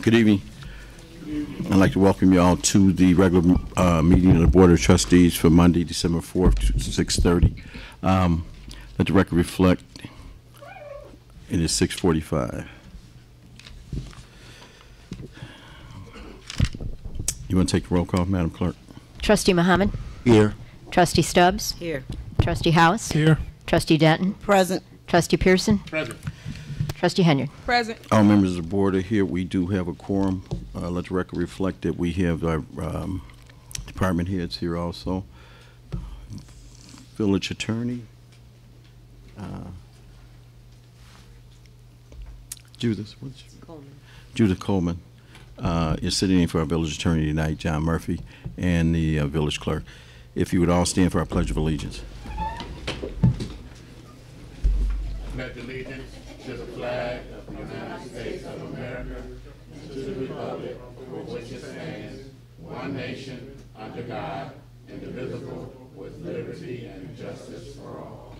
Good evening. I'd like to welcome you all to the regular meeting of the Board of Trustees for Monday, December 4th, 6:30. Let the record reflect it is 6:45. You want to take the roll call, Madam Clerk? Trustee Muhammad? Here. Trustee Stubbs? Here. Trustee House? Here. Trustee Denton? Present. Trustee Pearson? Present. Trustee Henyard? Present. All members of the board are here. We do have a quorum. Let the record reflect that we have our department heads here also. Village attorney. Judith Coleman is sitting in for our village attorney tonight, John Murphy, and the village clerk. If you would all stand for our Pledge of Allegiance. Pledge allegiance to the flag of the United States of America, and to the republic for which it stands, one nation, under God, indivisible, with liberty and justice for all.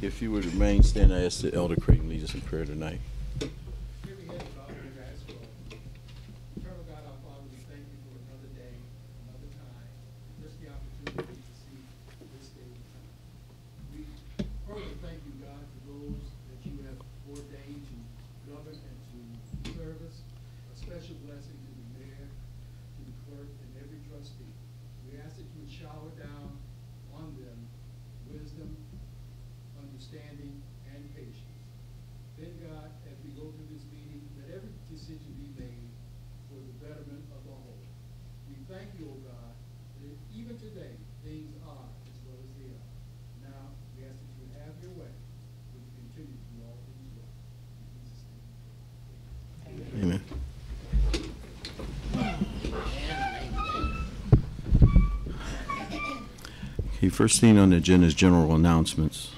If you would remain standing, I ask the Elder Creighton lead us in prayer tonight. Amen. Okay, first thing on the agenda is general announcements.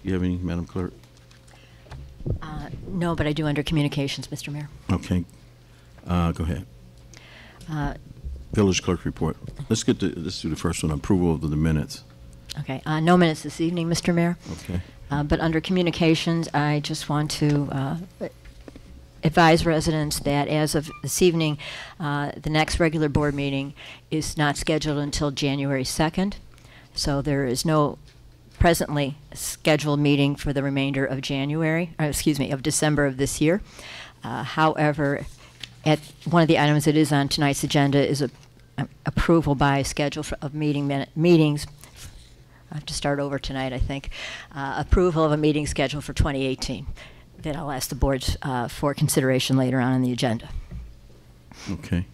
You have any, Madam Clerk? No, but I do under communications, Mr. Mayor. Okay. Go ahead. Village clerk report. Let's do the first one, approval of the minutes. Okay. No minutes this evening, Mr. Mayor. Okay. But under communications, I just want to advise residents that as of this evening, the next regular board meeting is not scheduled until January 2nd. So there is no presently scheduled meeting for the remainder of of December of this year. However, at one of the items that is on tonight's agenda is approval by schedule of meetings. I have to start over tonight, I think. Approval of a meeting schedule for 2018 that I'll ask the board for consideration later on in the agenda. Okay.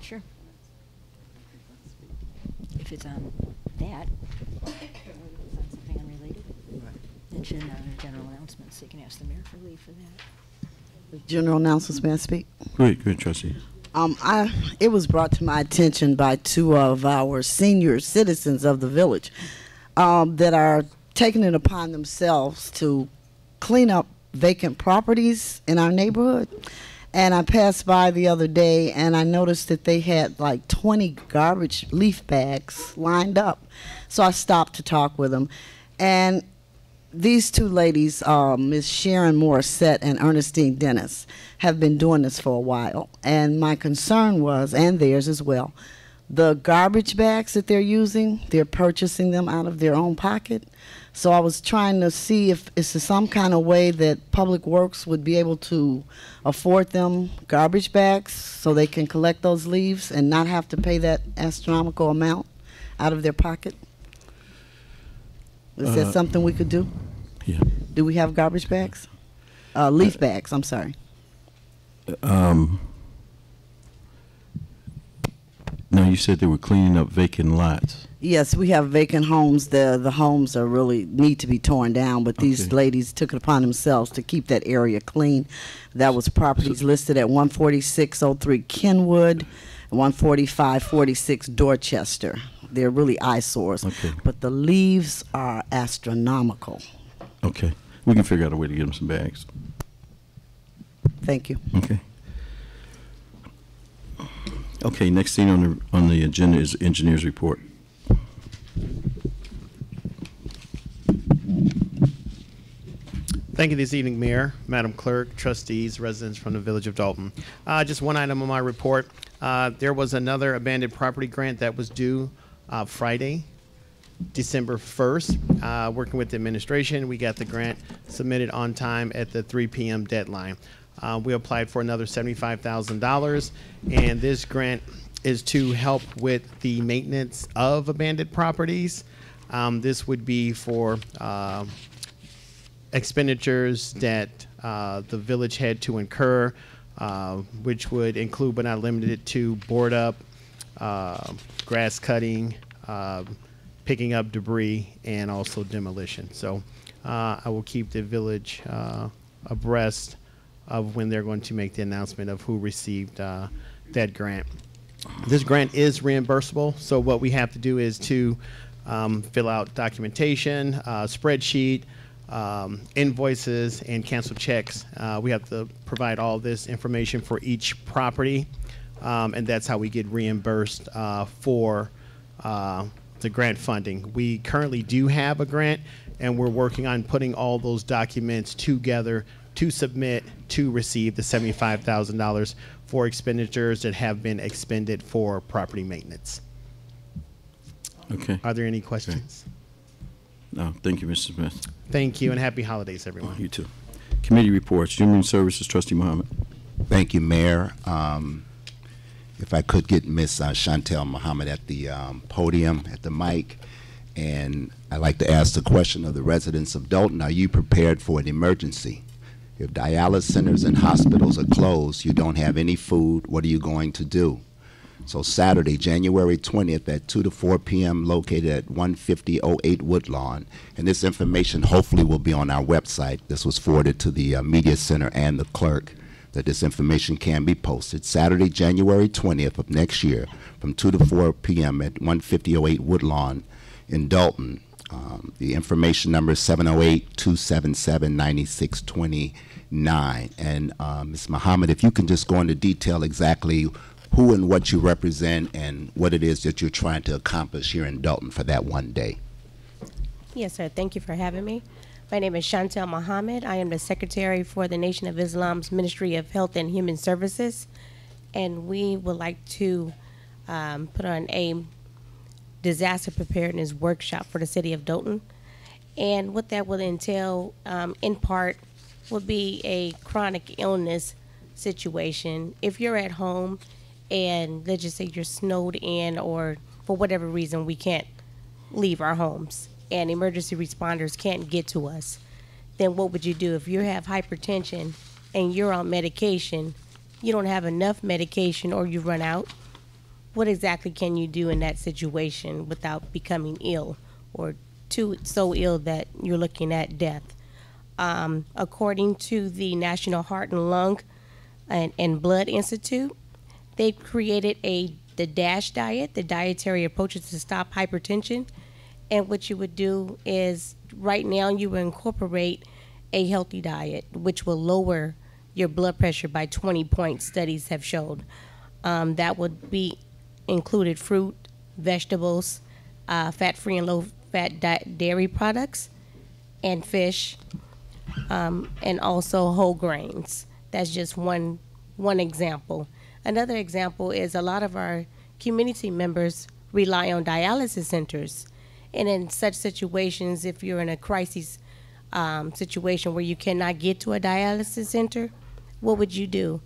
Sure. If it's on that, or if it's on something unrelated, then should not under general announcements. So you can ask the mayor for leave for that. General announcements, may I speak? Good, trustee. It was brought to my attention by two of our senior citizens of the village that are taking it upon themselves to clean up vacant properties in our neighborhood. And I passed by the other day and I noticed that they had like 20 garbage leaf bags lined up. So I stopped to talk with them. And these two ladies, Ms. Sharon Morissette and Ernestine Dennis, have been doing this for a while. And my concern was, and theirs as well, the garbage bags that they're using, they're purchasing them out of their own pocket. So I was trying to see if it's some kind of way that Public Works would be able to afford them garbage bags so they can collect those leaves and not have to pay that astronomical amount out of their pocket. Is that something we could do? Yeah. Do we have garbage bags? Leaf bags, I'm sorry. No, you said they were cleaning up vacant lots. Yes, we have vacant homes. The homes are really need to be torn down, but these ladies took it upon themselves to keep that area clean. That was properties listed at 14603 Kenwood, 14546 Dorchester. They're really eyesores. Okay. But the leaves are astronomical. Okay. We can figure out a way to get them some bags. Thank you. Okay. Okay, next thing on the agenda is engineer's report. Thank you this evening, Mayor, Madam Clerk, trustees, residents from the Village of Dalton. Just one item on my report. There was another abandoned property grant that was due Friday, December 1st. Working with the administration, we got the grant submitted on time at the 3 p.m. deadline. We applied for another $75,000, and this grant is to help with the maintenance of abandoned properties. This would be for expenditures that the village had to incur, which would include but not limited to board up, grass cutting, picking up debris, and also demolition. So I will keep the village abreast of when they're going to make the announcement of who received that grant. This grant is reimbursable, so what we have to do is to fill out documentation, spreadsheet, invoices, and cancel checks. We have to provide all this information for each property, and that's how we get reimbursed for the grant funding. We currently do have a grant, and we're working on putting all those documents together to submit to receive the $75,000 for expenditures that have been expended for property maintenance. Okay. Are there any questions? No, thank you, Mr. Smith. Thank you, and happy holidays, everyone. You too. Committee reports. Human Services, Trustee Muhammad. Thank you, Mayor. If I could get Ms. Chantel Muhammad at the podium, at the mic, and I'd like to ask the question of the residents of Dalton. Are you prepared for an emergency? If dialysis centers and hospitals are closed, you don't have any food, what are you going to do? So Saturday, January 20th at 2 to 4 p.m. located at 15008 Woodlawn. And this information hopefully will be on our website. This was forwarded to the Media Center and the clerk, that this information can be posted. Saturday, January 20th of next year from 2 to 4 p.m. at 15008 Woodlawn in Dalton. The information number is 708-277-9629. And Ms. Muhammad, if you can just go into detail exactly who and what you represent and what it is that you're trying to accomplish here in Dalton for that one day. Yes, sir. Thank you for having me. My name is Chantel Muhammad. I am the Secretary for the Nation of Islam's Ministry of Health and Human Services, and we would like to put on a disaster preparedness workshop for the city of Dalton. And what that will entail, in part, would be a chronic illness situation. If you're at home and let's just say you're snowed in, or for whatever reason we can't leave our homes and emergency responders can't get to us, then what would you do? If you have hypertension and you're on medication, you don't have enough medication or you run out, what exactly can you do in that situation without becoming ill or so ill that you're looking at death? According to the National Heart and Lung and Blood Institute, they've created the DASH diet, the dietary approaches to stop hypertension. And what you would do is, right now, you will incorporate a healthy diet, which will lower your blood pressure by 20 points, studies have showed. That would be included fruit, vegetables, fat-free and low-fat dairy products, and fish, and also whole grains. That's just one example. Another example is a lot of our community members rely on dialysis centers. And in such situations, if you're in a crisis situation where you cannot get to a dialysis center, what would you do?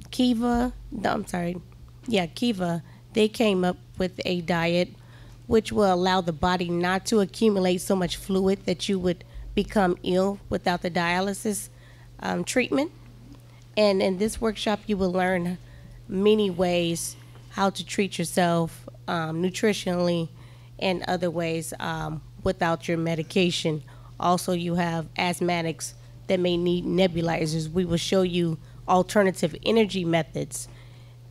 Kiva, they came up with a diet which will allow the body not to accumulate so much fluid that you would become ill without the dialysis treatment. And in this workshop, you will learn many ways how to treat yourself nutritionally and other ways without your medication. Also, you have asthmatics that may need nebulizers. We will show you alternative energy methods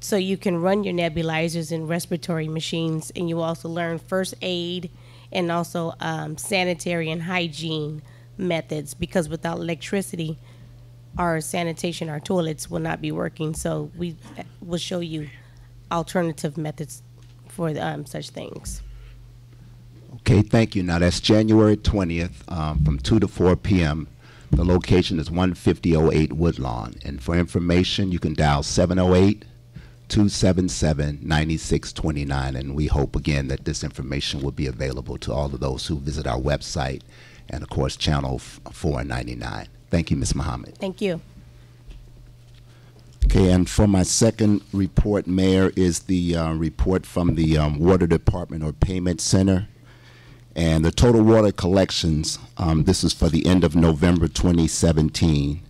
so you can run your nebulizers and respiratory machines, and you will also learn first aid and also sanitary and hygiene methods, because without electricity, our sanitation, our toilets will not be working. So we will show you alternative methods for such things. Okay, thank you. Now, that's January 20th from 2 to 4 p.m. The location is 15008 Woodlawn. And for information, you can dial 708-277-9629. And we hope, again, that this information will be available to all of those who visit our website and, of course, Channel 499. Thank you, Ms. Muhammad. Thank you. Okay, and for my second report, Mayor, is the report from the Water Department or Payment Center. And the total water collections, this is for the end of November 2017,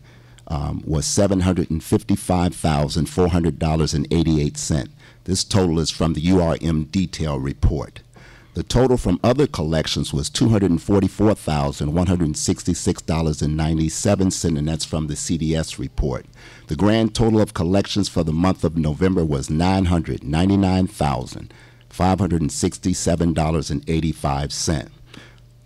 was $755,400.88. This total is from the URM detail report. The total from other collections was $244,166.97, and that's from the CDS report. The grand total of collections for the month of November was $999,567.85.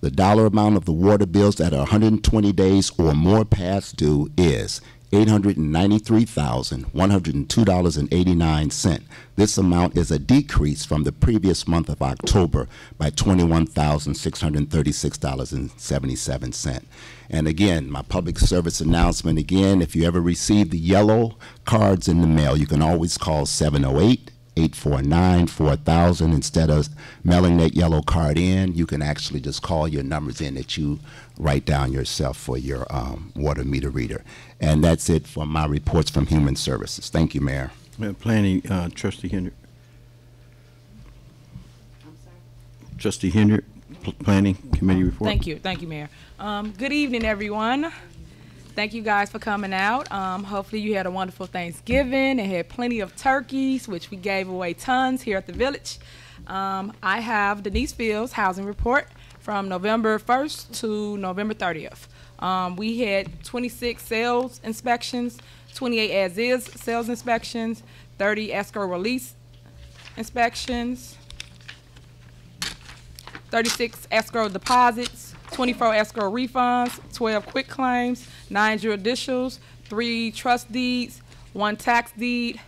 The dollar amount of the water bills that are 120 days or more past due is $893,102.89. This amount is a decrease from the previous month of October by $21,636.77. And again, my public service announcement again, if you ever receive the yellow cards in the mail, you can always call 708-849-4000. Instead of mailing that yellow card in, you can actually just call your numbers in that you write down yourself for your water meter reader. And that's it for my reports from Human Services. Thank you, Mayor. Planning, Trustee Henry. Trustee Henry, Planning Committee report. Thank you, Mayor. Good evening, everyone. Thank you guys for coming out. Hopefully you had a wonderful Thanksgiving and had plenty of turkeys, which we gave away tons here at the village. I have Denise Fields' housing report from November 1st to November 30th. We had 26 sales inspections, 28 as-is sales inspections, 30 escrow release inspections, 36 escrow deposits, 24 escrow refunds, 12 quick claims, 9 judicials, 3 trust deeds, 1 tax deed,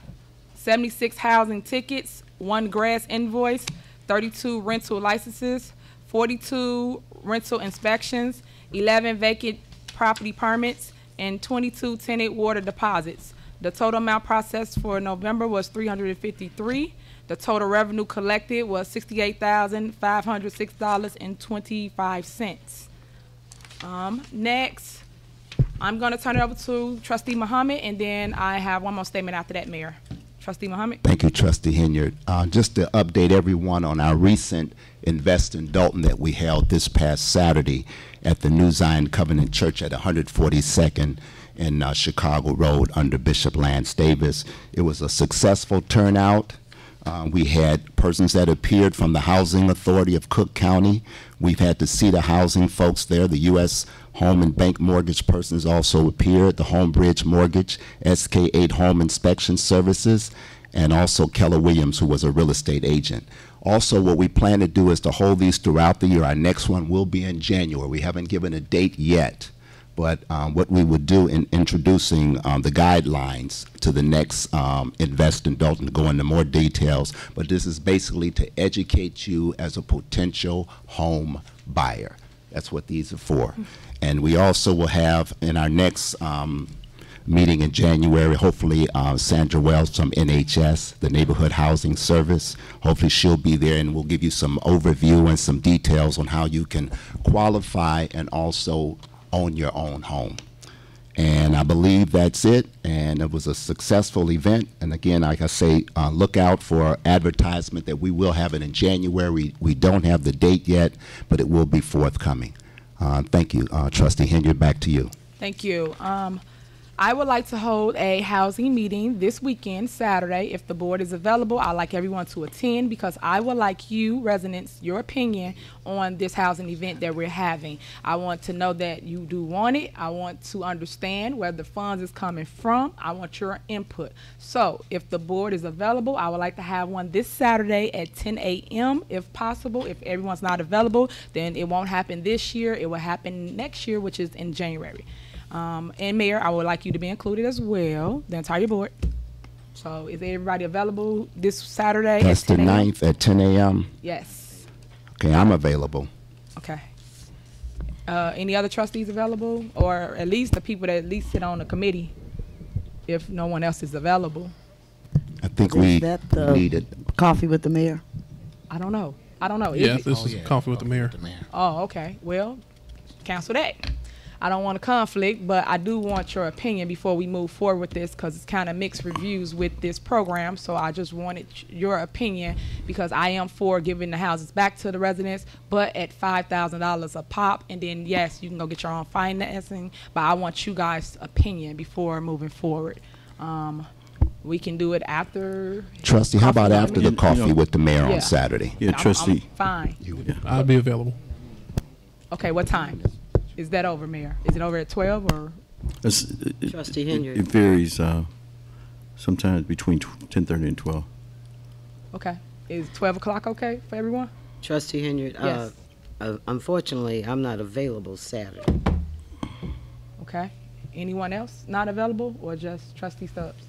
76 housing tickets, 1 grass invoice, 32 rental licenses, 42 rental inspections, 11 vacant property permits, and 22 tenant water deposits. The total amount processed for November was $353. The total revenue collected was $68,506.25. Next, I'm going to turn it over to Trustee Muhammad, and then I have one more statement after that, Mayor. Trustee Muhammad. Thank you, Trustee Henyard. Just to update everyone on our recent Invest in Dalton that we held this past Saturday at the New Zion Covenant Church at 142nd in Chicago Road under Bishop Lance Davis. It was a successful turnout. We had persons that appeared from the Housing Authority of Cook County. We've had the CETA housing folks there. The U.S. Home and Bank Mortgage persons also appeared, the Homebridge Mortgage, SK8 Home Inspection Services, and also Keller Williams, who was a real estate agent. Also, what we plan to do is to hold these throughout the year. Our next one will be in January. We haven't given a date yet. But what we would do in introducing the guidelines to the next Invest in Dalton to go into more details, but this is basically to educate you as a potential home buyer. That's what these are for. And we also will have in our next meeting in January, hopefully Sandra Wells from NHS, the Neighborhood Housing Service. Hopefully she'll be there and we'll give you some overview and some details on how you can qualify and also own your own home. And I believe that's it, and it was a successful event. And again, like I say, look out for advertisement that we will have it in January. We don't have the date yet, but it will be forthcoming. Thank you. Trustee Henyard, back to you. Thank you. I would like to hold a housing meeting this weekend, Saturday. If the board is available, I'd like everyone to attend because I would like you, residents, your opinion on this housing event that we're having. I want to know that you do want it. I want to understand where the funds is coming from. I want your input. So if the board is available, I would like to have one this Saturday at 10 a.m. if possible. If everyone's not available, then it won't happen this year. It will happen next year, which is in January. And Mayor, I would like you to be included as well, the entire board. So is everybody available this Saturday? That's the 9th at 10 a.m.? Yes. Okay, I'm available. Okay. Any other trustees available, or at least the people that at least sit on the committee, if no one else is available? I think Is we that the needed. coffee with the mayor? I don't know. Is Yeah, it? this is coffee with the mayor. Oh, okay. Well, cancel that. I don't want a conflict, but I do want your opinion before we move forward with this, because it's kind of mixed reviews with this program. So I just wanted your opinion, because I am for giving the houses back to the residents, but at $5,000 a pop. And then, yes, you can go get your own financing, but I want you guys' opinion before moving forward. We can do it after. Trustee, how about coffee after with the me. coffee with the mayor Yeah. on Saturday? Yeah, trustee. I'm fine. I'll be available. Okay, what time? Is that over, Mayor? Is it over at 12 or? Trustee Henry. It varies, sometimes between 10:30 and 12. Okay. Is 12 o'clock okay for everyone? Trustee Henry, Yes. unfortunately, I'm not available Saturday. Okay. Anyone else not available, or just Trustee Stubbs?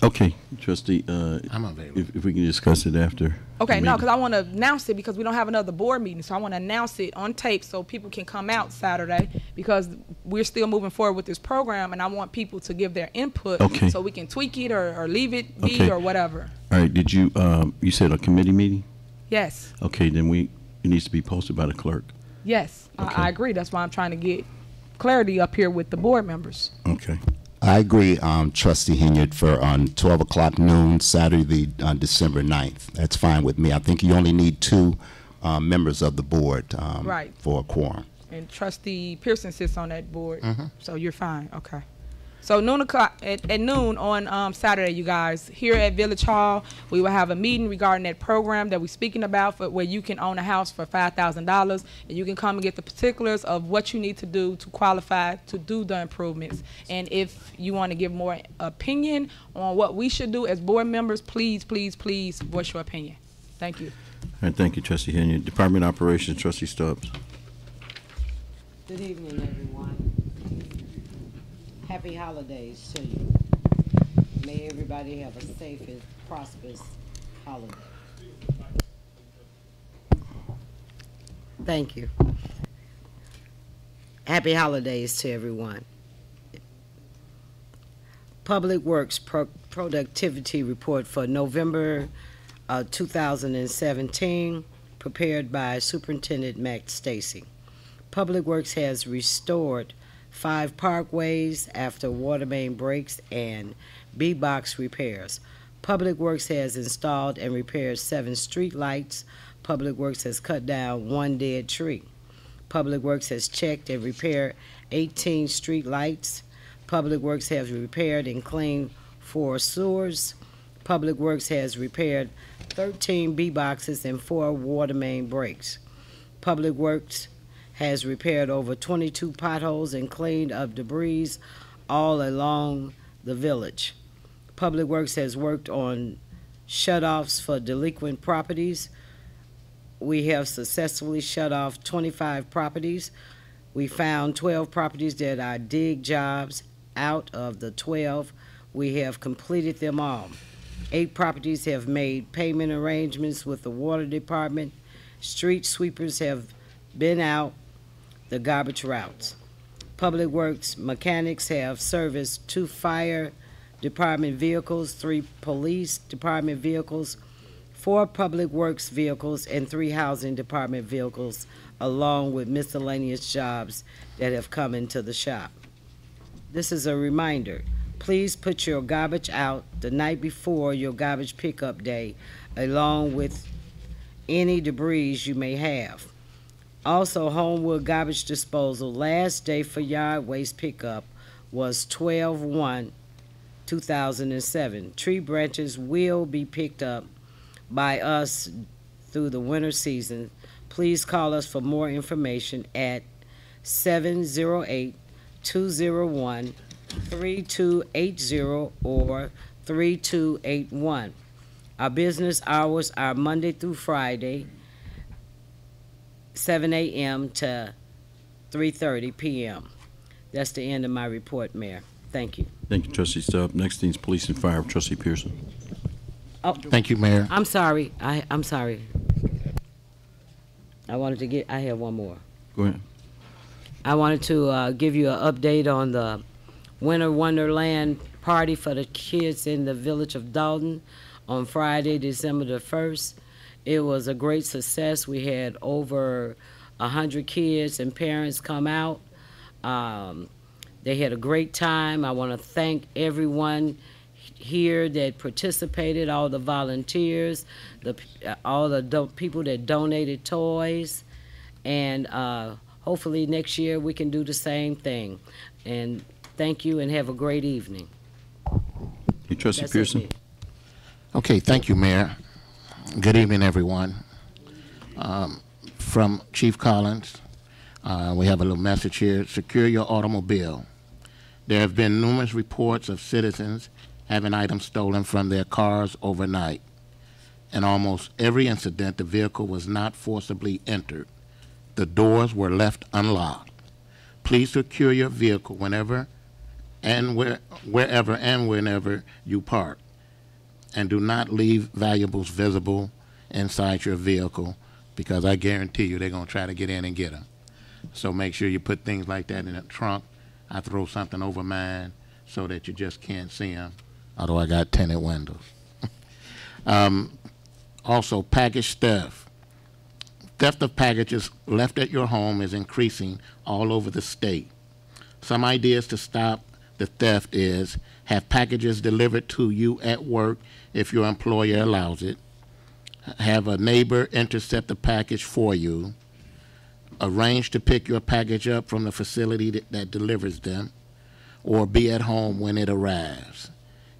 Okay, trustee, I'm available. if we can discuss it after. Okay, the no, meeting. because I want to announce it, because we don't have another board meeting. So I want to announce it on tape so people can come out Saturday, because we're still moving forward with this program, and I want people to give their input Okay. so we can tweak it or leave it be Okay. or whatever. All right, did you, you said a committee meeting? Yes, Okay, then it needs to be posted by the clerk. yes, Okay. I agree. That's why I'm trying to get clarity up here with the board members. Okay. I agree, Trustee Henyard, for on 12 o'clock noon, Saturday, December 9th. That's fine with me. I think you only need two members of the board Right. for a quorum. And Trustee Pearson sits on that board, so you're fine. Okay. So noon o'clock at noon on Saturday, you guys, here at Village Hall, we will have a meeting regarding that program that we're speaking about, for where you can own a house for $5,000, and you can come and get the particulars of what you need to do to qualify to do the improvements. And if you want to give more opinion on what we should do as board members, please, please, please voice your opinion. Thank you. All right, thank you, trustee Henry. Department of Operations, trustee Stubbs. Good evening, everyone. Happy holidays to you. May everybody have a safe and prosperous holiday. Thank you. Happy holidays to everyone. Public Works Productivity Report for November 2017, prepared by Superintendent Max Stacy. Public Works has restored 5 parkways after water main breaks and B-box repairs. Public Works has installed and repaired 7 street lights. Public Works has cut down 1 dead tree. Public Works has checked and repaired 18 street lights. Public Works has repaired and cleaned 4 sewers. Public Works has repaired 13 B-boxes and 4 water main breaks. Public Works has repaired over 22 potholes and cleaned up debris all along the village. Public Works has worked on shut-offs for delinquent properties. We have successfully shut off 25 properties. We found 12 properties that are dig jobs. Out of the 12, we have completed them all. 8 properties have made payment arrangements with the water department. Street sweepers have been out the garbage routes. Public Works mechanics have serviced 2 fire department vehicles, 3 police department vehicles, 4 Public Works vehicles, and 3 housing department vehicles, along with miscellaneous jobs that have come into the shop. This is a reminder. Please put your garbage out the night before your garbage pickup day, along with any debris you may have. Also, Homewood garbage disposal, last day for yard waste pickup was 12/1/2007. Tree branches will be picked up by us through the winter season. Please call us for more information at 708-201-3280 or 3281. Our business hours are Monday through Friday, 7 a.m. to 3:30 p.m. That's the end of my report, Mayor. Thank you. Thank you, trustee Stubbs. Next thing is police and fire, trustee Pearson. Oh, Thank you, Mayor. I'm sorry. I'm sorry. I have one more. Go ahead. I wanted to give you an update on the Winter Wonderland party for the kids in the village of Dalton on Friday, December the 1st. It was a great success. We had over 100 kids and parents come out. They had a great time. I want to thank everyone here that participated, all the volunteers, all the people that donated toys, and hopefully next year we can do the same thing. And thank you and have a great evening. Hey, Trustee That's Pearson. it. Okay, thank you, Mayor. Good evening, everyone. From Chief Collins, we have a little message here. Secure your automobile. There have been numerous reports of citizens having items stolen from their cars overnight. In almost every incident, the vehicle was not forcibly entered. The doors were left unlocked. Please secure your vehicle wherever and whenever you park. And do not leave valuables visible inside your vehicle, because I guarantee you they're going to try to get in and get them. So make sure you put things like that in the trunk. I throw something over mine so that you just can't see them, although I got tinted windows. Also, package theft. Theft of packages left at your home is increasing all over the state. Some ideas to stop the theft is have packages delivered to you at work if your employer allows it. Have a neighbor intercept the package for you. Arrange to pick your package up from the facility that delivers them, or be at home when it arrives.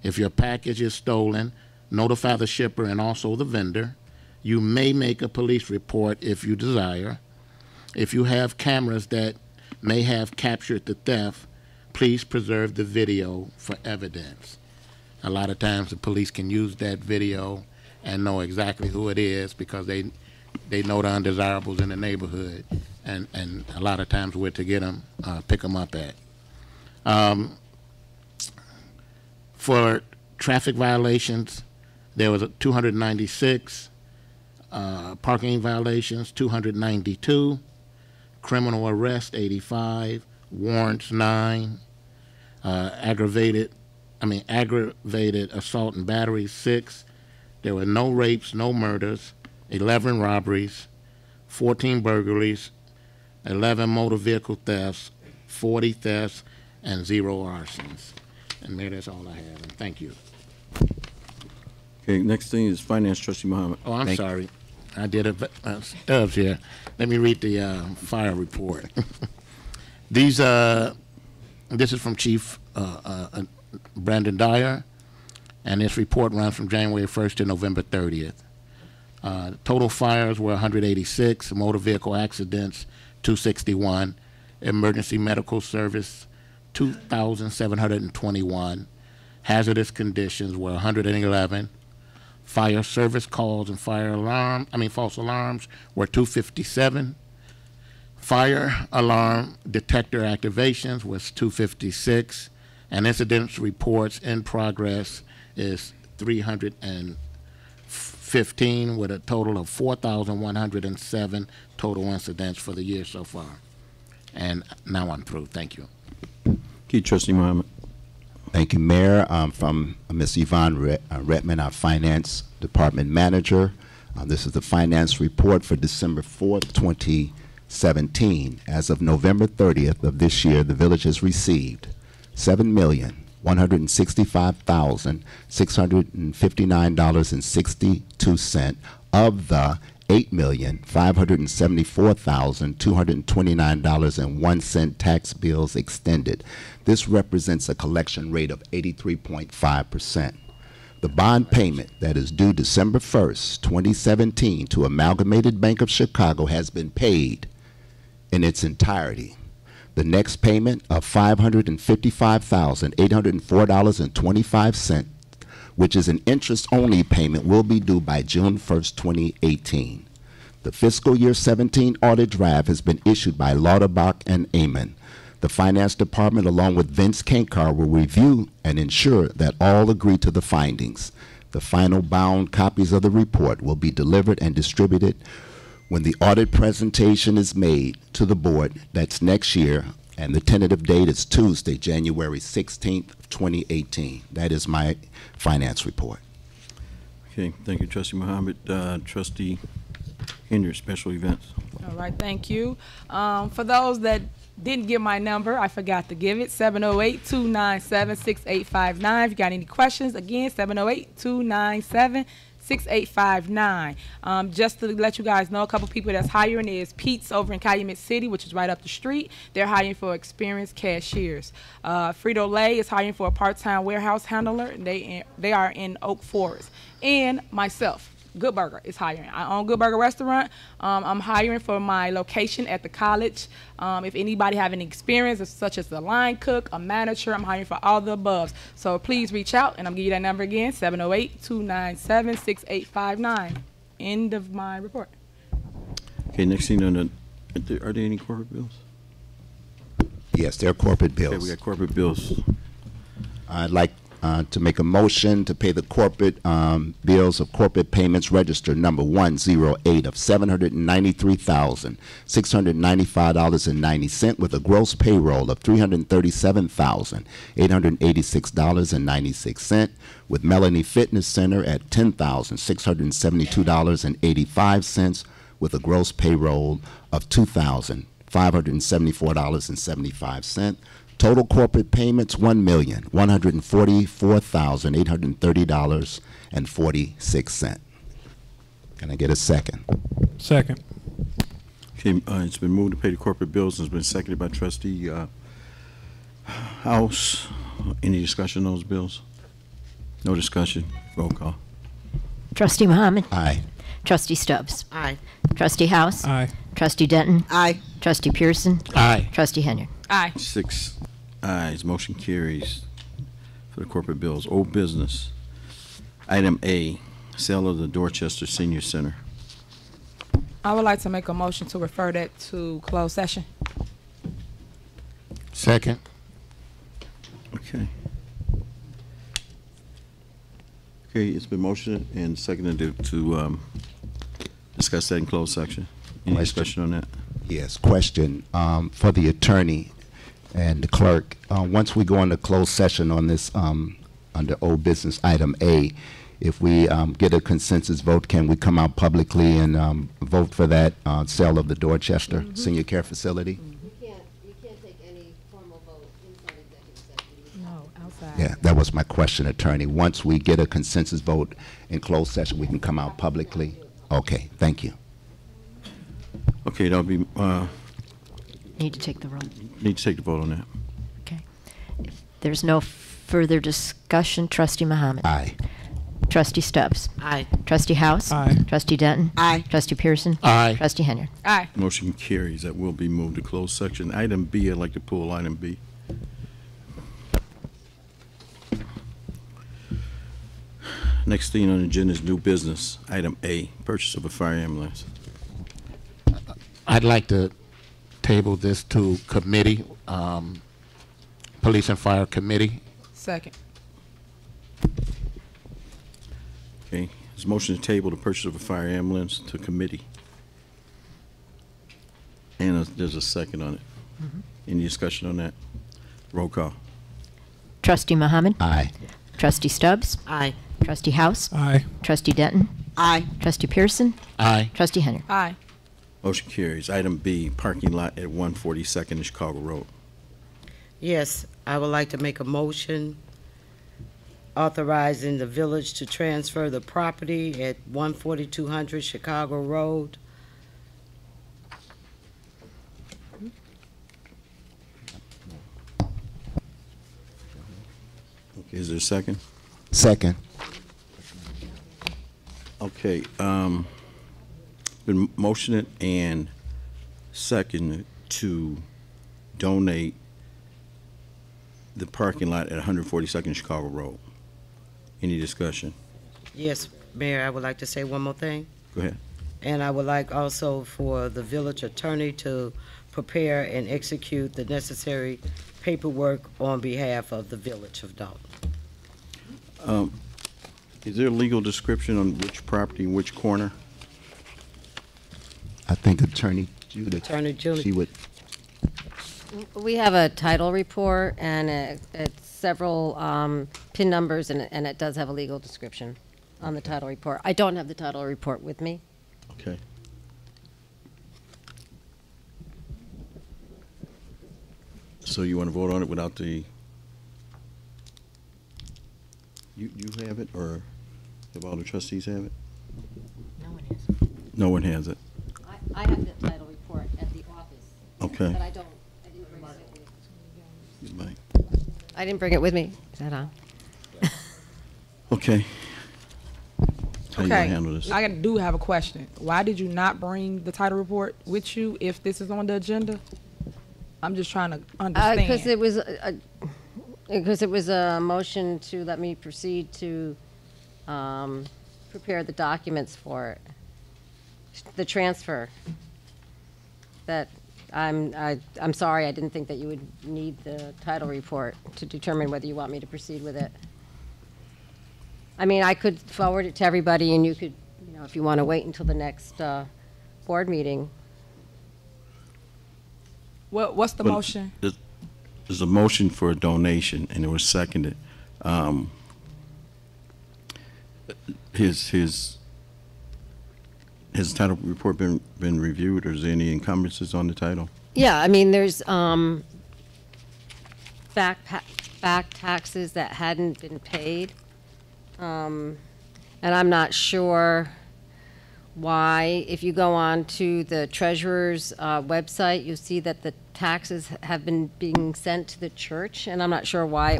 If your package is stolen, notify the shipper and also the vendor. You may make a police report if you desire. If you have cameras that may have captured the theft, please preserve the video for evidence. A lot of times the police can use that video and know exactly who it is because they know the undesirables in the neighborhood, and a lot of times where to get them, pick them up at. For traffic violations, there was 296, parking violations 292, criminal arrest 85, warrants 9, aggravated assault and battery 6. There were no rapes, no murders, 11 robberies, 14 burglaries, 11 motor vehicle thefts, 40 thefts, and 0 arsons. And Mayor, that's all I have, and thank you. Okay, next thing is Finance Trustee Muhammad. Oh, I'm sorry. I did a stubs here. Let me read the fire report. This is from Chief Brandon Dyer, and this report runs from January 1st to November 30th. Total fires were 186, motor vehicle accidents 261, emergency medical service 2,721, hazardous conditions were 111, fire service calls and false alarms were 257, fire alarm detector activations was 256, and incidents reports in progress is 315, with a total of 4,107 total incidents for the year so far. And now I'm through. Thank you. Okay, Trustee Muhammad. Thank you, Mayor. From Ms. Yvonne Redmond, our Finance Department Manager. This is the finance report for December 4th, 2017. As of November 30th of this year, the village has received $7,165,659.62 of the $8,574,229.01 tax bills extended. This represents a collection rate of 83.5%. The bond payment that is due December 1st, 2017 to Amalgamated Bank of Chicago has been paid in its entirety. The next payment of $555,804.25, which is an interest-only payment, will be due by June 1st, 2018. The fiscal year 17 audit draft has been issued by Lauterbach and Amon. The Finance Department, along with Vince Kankar, will review and ensure that all agree to the findings. The final bound copies of the report will be delivered and distributed when the audit presentation is made to the board. That's next year, and the tentative date is Tuesday, January 16th, 2018. That is my finance report. Okay, thank you, Trustee Muhammad. Trustee Henry, special events. All right, thank you. For those that didn't get my number, I forgot to give it, 708-297-6859. If you got any questions, again, 708-297-6859. Just to let you guys know, a couple people that's hiring is Pete's over in Calumet City, which is right up the street. They're hiring for experienced cashiers. Frito-Lay is hiring for a part-time warehouse handler. They are in Oak Forest. And myself, Good Burger is hiring. I own Good Burger Restaurant. I'm hiring for my location at the college. If anybody have any experience, such as a line cook, a manager, I'm hiring for all the above. So please reach out, and I'm giving you that number again, 708-297-6859. End of my report. Okay, next thing on the, are there any corporate bills? Yes, they're corporate bills. Okay, we got corporate bills. I'd like to make a motion to pay the corporate bills of corporate payments register number 108 of $793,695.90 with a gross payroll of $337,886.96 with Melanie Fitness Center at $10,672.85 with a gross payroll of $2,574.75. Total corporate payments, $1,144,830.46. Can I get a second? Second. Okay, it's been moved to pay the corporate bills and it's been seconded by Trustee House. Any discussion on those bills? No discussion. Roll call. Trustee Muhammad. Aye. Trustee Stubbs. Aye. Trustee House. Aye. Trustee Denton. Aye. Trustee Pearson. Aye. Trustee Henry. Aye. 6 ayes, motion carries for the corporate bills. Old business. Item A, sale of the Dorchester Senior Center. I would like to make a motion to refer that to closed session. Second. Okay. Okay, it's been motioned and seconded to discuss that in closed section. Any Question. discussion on that? Yes, question for the attorney and the clerk. Once we go into closed session on this under old business item A, if we get a consensus vote, can we come out publicly and vote for that sale of the Dorchester Senior Care Facility? You can't take any formal vote inside executive session. No, outside. Yeah, that was my question, attorney. Once we get a consensus vote in closed session, we can come out publicly? Okay, thank you. Okay, that'll be, Need to take the roll. need to take the vote on that. Okay. If there's no further discussion, Trustee Muhammad. Aye. Trustee Stubbs. Aye. Trustee House. Aye. Trustee Denton. Aye. Trustee Pearson. Aye. Trustee Henry. Aye. Motion carries. That will be moved to closed section. Item B, I'd like to pull item B. Next thing on the agenda is new business. Item A, purchase of a fire ambulance. I'd like to table this to committee, Police and Fire Committee. Second. Okay, there's a motion to table the purchase of a fire ambulance to committee. And there's a second on it. Any discussion on that? Roll call. Trustee Muhammad. Aye. Trustee Stubbs. Aye. Trustee House. Aye. Trustee Denton. Aye. Trustee Pearson. Aye. Trustee Henry. Aye. Motion carries. Item B, parking lot at 142nd and Chicago Road. Yes, I would like to make a motion authorizing the village to transfer the property at 14200 Chicago Road. Okay, is there a second? Second. Okay, been motioned and seconded to donate the parking lot at 142nd Chicago Road. Any discussion? Yes, Mayor, I would like to say one more thing. Go ahead. And I would like also for the village attorney to prepare and execute the necessary paperwork on behalf of the village of Dalton. Is there a legal description on which property and which corner? I think Attorney Judith. Attorney Judith. She would. We have a title report, and it's several PIN numbers, and it does have a legal description on the title report. I don't have the title report with me. Okay. So you want to vote on it without the, you have it, or have all the trustees have it? No one has. No one has it. I have the title report at the office, Okay. but I didn't bring it with me. You might. I didn't bring it with me. Is that on? Okay. How you gonna handle this? I do have a question. Why did you not bring the title report with you if this is on the agenda? I'm just trying to understand. Because it was a motion to let me proceed to prepare the documents for it, the transfer. That I'm sorry, I didn't think that you would need the title report to determine whether you want me to proceed with it. I mean, I could forward it to everybody, and you could, you know, if you want to wait until the next board meeting. What's the Well, motion? There's a motion for a donation, and it was seconded. His title report been reviewed, or is there any encumbrances on the title? Yeah, I mean, there's back taxes that hadn't been paid. And I'm not sure why. If you go on to the treasurer's website, you'll see that the taxes have been being sent to the church, and I'm not sure why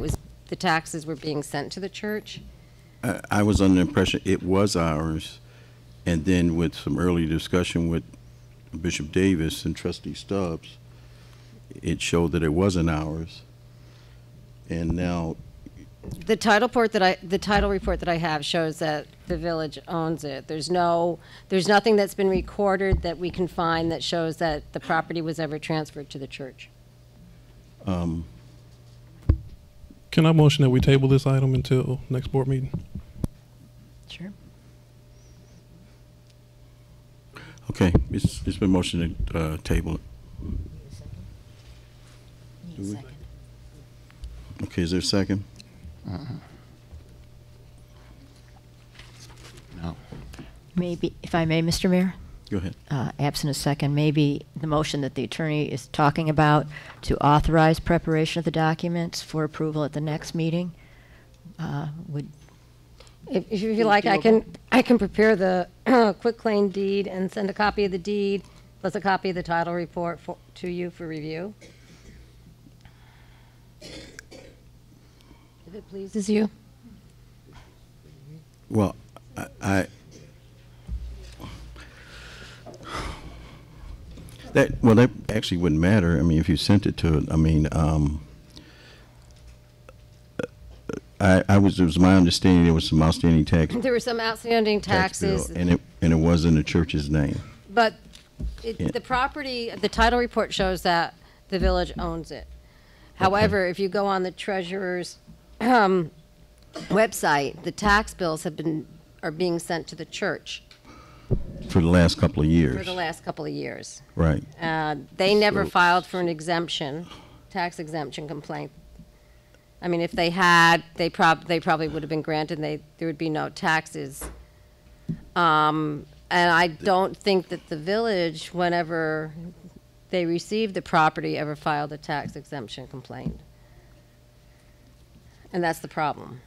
the taxes were being sent to the church. I was under the impression it was ours, and then with some early discussion with Bishop Davis and Trustee Stubbs, it showed that it wasn't ours. And now, The title report that I have shows that the village owns it. There's nothing that's been recorded that we can find that shows that the property was ever transferred to the church. Can I motion that we table this item until next board meeting? Sure. okay, it's been motioned to table it. Need a second. Okay, is there a second? No. Maybe, if I may, Mr. Mayor? Go ahead. Absent a second, maybe the motion that the attorney is talking about to authorize preparation of the documents for approval at the next meeting would. If you like, I can prepare the quitclaim deed and send a copy of the deed plus a copy of the title report to you for review. If it pleases you. Well, that actually wouldn't matter. I mean, if you sent it to it, I mean, it was my understanding there was some outstanding tax. There were some outstanding tax bill, taxes. and it was in the church's name. But Yeah. the property, the title report shows that the village owns it. However, if you go on the treasurer's website, the tax bills are being sent to the church For the last couple of years. for the last couple of years. Right. They never So- filed for an exemption, tax exemption complaint. I mean, if they had, they probably would have been granted, and there would be no taxes. And I don't think that the village, whenever they received the property, ever filed a tax exemption complaint. And that's the problem.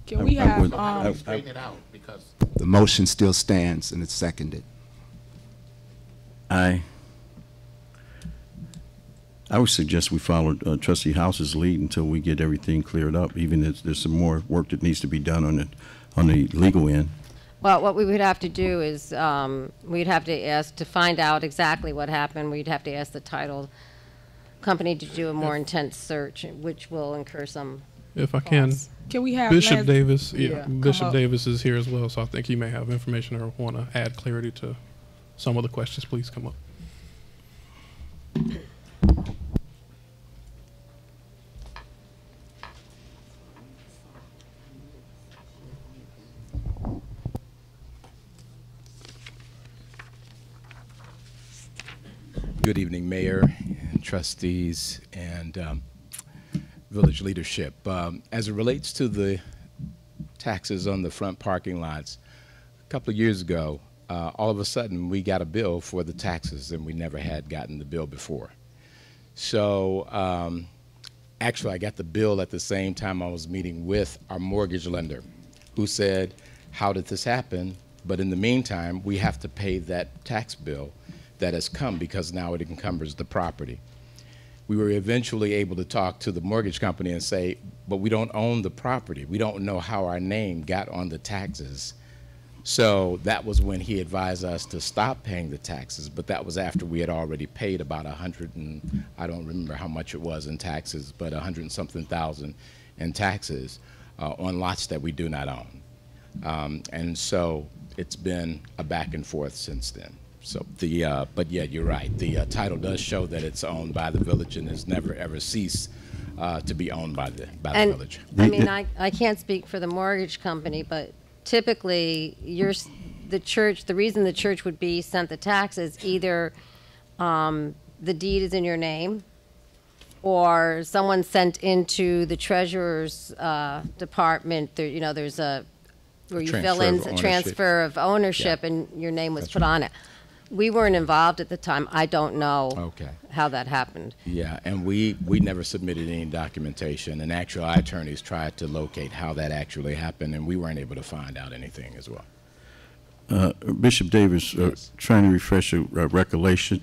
Can we I have, would- Straighten it out, because The motion still stands and it's seconded. I would suggest we follow Trustee House's lead until we get everything cleared up, even if there's some more work that needs to be done on the legal end. Well, what we would have to do is, we'd have to ask, to find out exactly what happened, we'd have to ask the title company to do a more intense search, which will incur some If I can, costs. can we have Bishop Les- Davis, Yeah, come Bishop up. Davis is here as well, so I think he may have information or want to add clarity to some of the questions. Please come up. Good evening, Mayor, and trustees, and village leadership. As it relates to the taxes on the front parking lots, a couple of years ago, all of a sudden we got a bill for the taxes, and we never had gotten the bill before. So actually, I got the bill at the same time I was meeting with our mortgage lender, who said, how did this happen? But in the meantime, we have to pay that tax bill that has come because now it encumbers the property. We were eventually able to talk to the mortgage company and say, but we don't own the property. We don't know how our name got on the taxes. So that was when he advised us to stop paying the taxes, but that was after we had already paid about I don't remember how much it was in taxes, but 100 and something thousand in taxes on lots that we do not own. And so it's been a back and forth since then. So but yeah, you're right. The title does show that it's owned by the village and has never ever ceased to be owned by the village. I mean, I can't speak for the mortgage company, but typically, the reason the church would be sent the taxes, either the deed is in your name, or someone sent into the treasurer's department. There's a where you fill in a transfer of ownership, and your name was put on it. We weren't involved at the time. I don't know how that happened. Yeah, and we never submitted any documentation, and actually our attorneys tried to locate how that actually happened, and we weren't able to find out anything as well. Bishop Davis, trying to refresh a recollection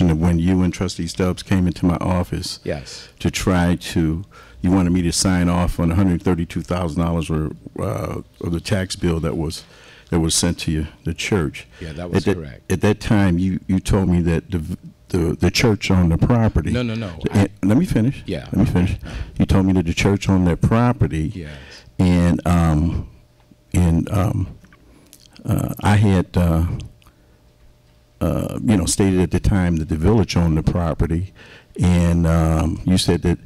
of when you and Trustee Stubbs came into my office. Yes. To try to, you wanted me to sign off on $132,000 of the tax bill that was sent to the church. Yeah, that was correct. At that time, you told me that the church owned the property. No. Let me finish. Yeah. Let me finish. You told me that the church owned that property. Yes. And I had stated at the time that the village owned the property, and you said that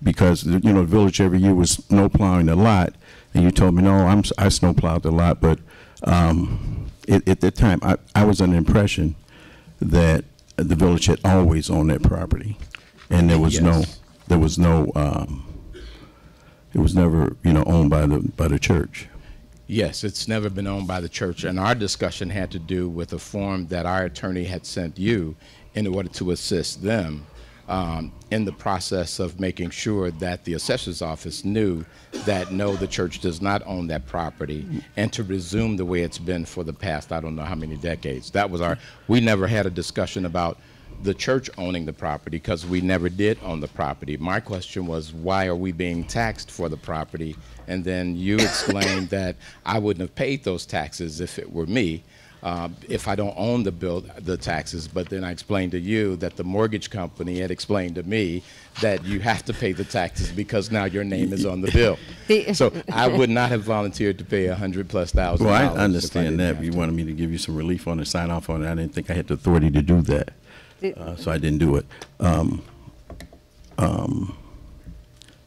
because the village every year was snow plowing the lot, and you told me no, I snow plowed the lot, but at that time I was under the impression that the village had always owned that property, and there was it was never owned by the church. Yes, it's never been owned by the church, and our discussion had to do with a form that our attorney had sent you in order to assist them in the process of making sure that the assessor's office knew that no, the church does not own that property, and to resume the way it's been for the past, I don't know how many decades. That was we never had a discussion about the church owning the property because we never did own the property. My question was, why are we being taxed for the property? And then you explained that I wouldn't have paid those taxes if it were me, if I don't own the taxes. But then I explained to you that the mortgage company had explained to me that you have to pay the taxes because now your name is on the bill. So I would not have volunteered to pay $100,000+. Well, I understand that. You wanted me to give you some relief on it, sign off on it. I didn't think I had the authority to do that. So I didn't do it.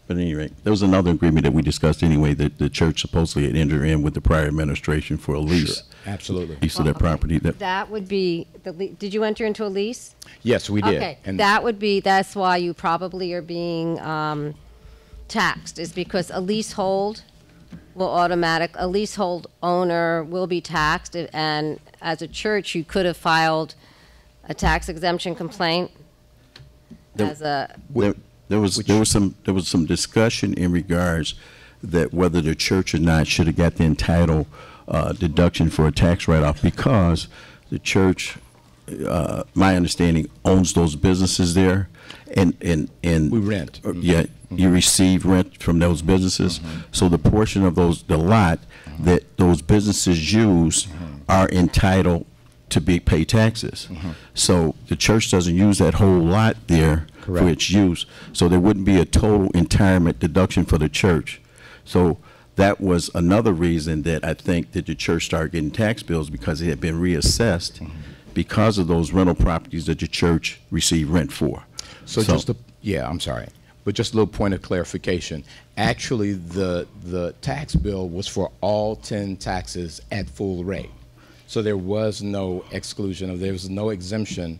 But at any rate, there was another agreement that we discussed anyway that the church supposedly had entered in with the prior administration for a lease. Sure. Absolutely. Lease of that property. That would be, did you enter into a lease? Yes, we did. Okay, and that's why you probably are being taxed, is because a leasehold a leasehold owner will be taxed, and as a church, you could have filed a tax exemption complaint There was some discussion in regards that whether the church or not should have got the entitled deduction for a tax write-off because the church, my understanding, owns those businesses there, and we rent. Yeah, you receive rent from those businesses. So the portion of the lot that those businesses use are entitled to pay taxes. So the church doesn't use that whole lot there for its use. So there wouldn't be a total retirement deduction for the church. So that was another reason that I think that the church started getting tax bills, because it had been reassessed because of those rental properties that the church received rent for. So I'm sorry, but just a little point of clarification. Actually, the tax bill was for all 10 taxes at full rate. So there was no exclusion, there was no exemption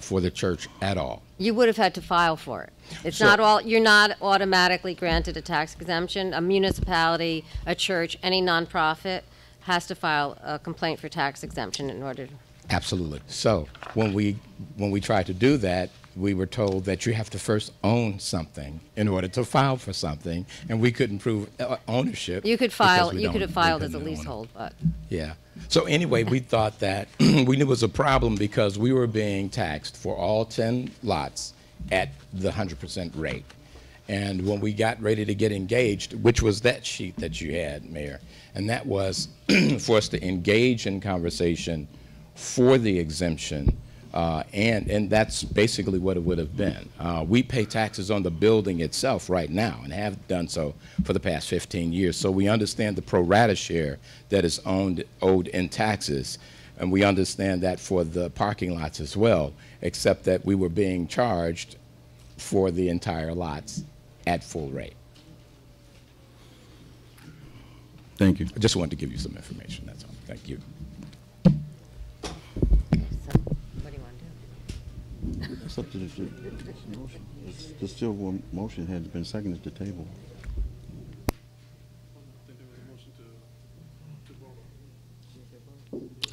for the church at all. You would have had to file for it. It's Sure. not all, you're not automatically granted a tax exemption. A municipality, a church, any nonprofit has to file a complaint for tax exemption in order to. Absolutely. So when we tried to do that, we were told that you have to first own something in order to file for something, and we couldn't prove ownership. You could because file, we you could don't- have filed we as a couldn't own it. leasehold, but. Yeah. So anyway, we thought that we knew it was a problem because we were being taxed for all 10 lots at the 100% rate. And when we got ready to get engaged, which was that sheet that you had, Mayor, and that was for us to engage in conversation for the exemption, and that's basically what it would have been. We pay taxes on the building itself right now and have done so for the past 15 years. So we understand the pro rata share that is owed in taxes, and we understand that for the parking lots as well, except that we were being charged for the entire lots at full rate. Thank you. I just wanted to give you some information, that's all. Thank you. What do you want to do? It's up to the motion. There's still one motion has been seconded at the table.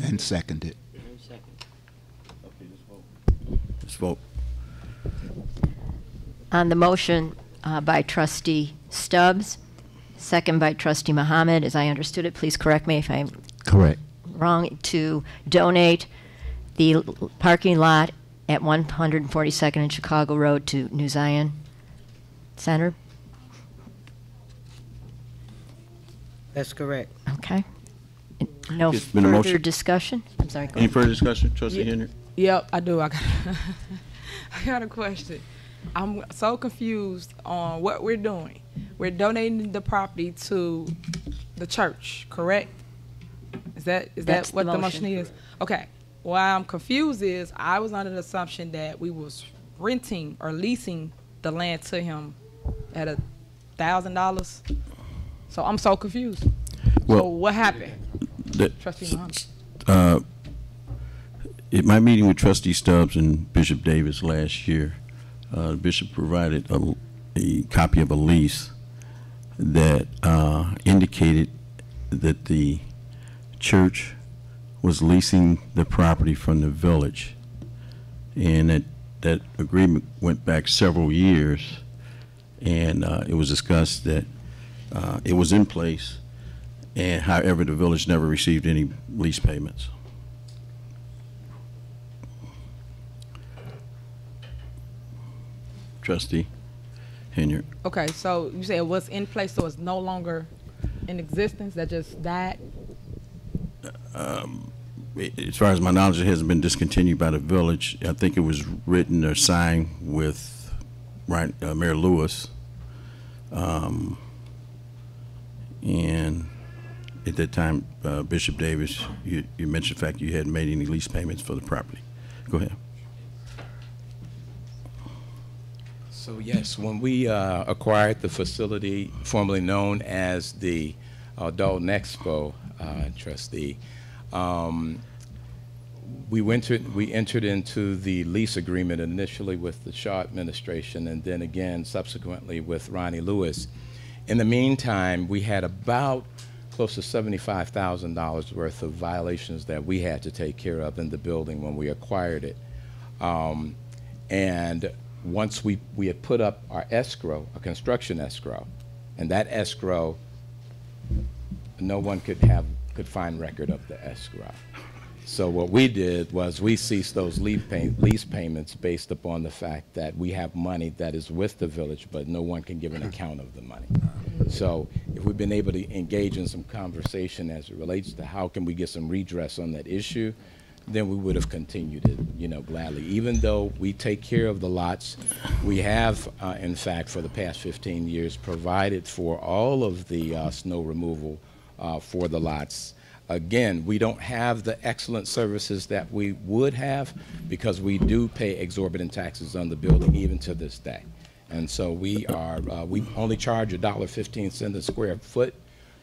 And seconded. Let's vote. On the motion by trustee Stubbs, second by trustee Muhammad, as I understood it, please correct me if I'm Correct. wrong, to donate the parking lot at 142nd and Chicago Road to New Zion Center. That's correct. Okay. No It's been a further motion. discussion? I'm sorry. go Any ahead. further discussion, trustee Yeah. Henry? Yep, I do. I got, I got a question. I'm so confused on what we're doing. We're donating the property to the church, correct? Is that That's what the the motion motion. is? Okay. Why I'm confused is I was under the assumption that we was renting or leasing the land to him at $1,000. So I'm so confused. So Well, what happened? that- Trustee Muhammad. At my meeting with trustee Stubbs and Bishop Davis last year, Bishop provided a copy of a lease that indicated that the church was leasing the property from the village, and that agreement went back several years, and it was discussed that it was in place, and however, the village never received any lease payments. Trustee Henry. Okay, so you say it was in place, so it's no longer in existence, that just died? As far as my knowledge, it hasn't been discontinued by the village. I think it was written or signed with Mayor Lewis. And at that time, Bishop Davis, you mentioned the fact you hadn't made any lease payments for the property. Go ahead. So yes, when we acquired the facility formerly known as the Dalton Expo, trustee, we entered into the lease agreement initially with the Shaw administration and then again subsequently with Ronnie Lewis. In the meantime, we had about close to $75,000 worth of violations that we had to take care of in the building when we acquired it. And once we had put up our escrow, a construction escrow, and that escrow, no one could find record of the escrow. So what we did was we ceased those lease payments based upon the fact that we have money that is with the village, but no one can give an account of the money. So if we've been able to engage in some conversation as it relates to how can we get some redress on that issue, then we would have continued it, gladly. Even though we take care of the lots, we have, in fact, for the past 15 years, provided for all of the snow removal for the lots. Again, we don't have the excellent services that we would have because we do pay exorbitant taxes on the building even to this day. And so we only charge $1.15 a square foot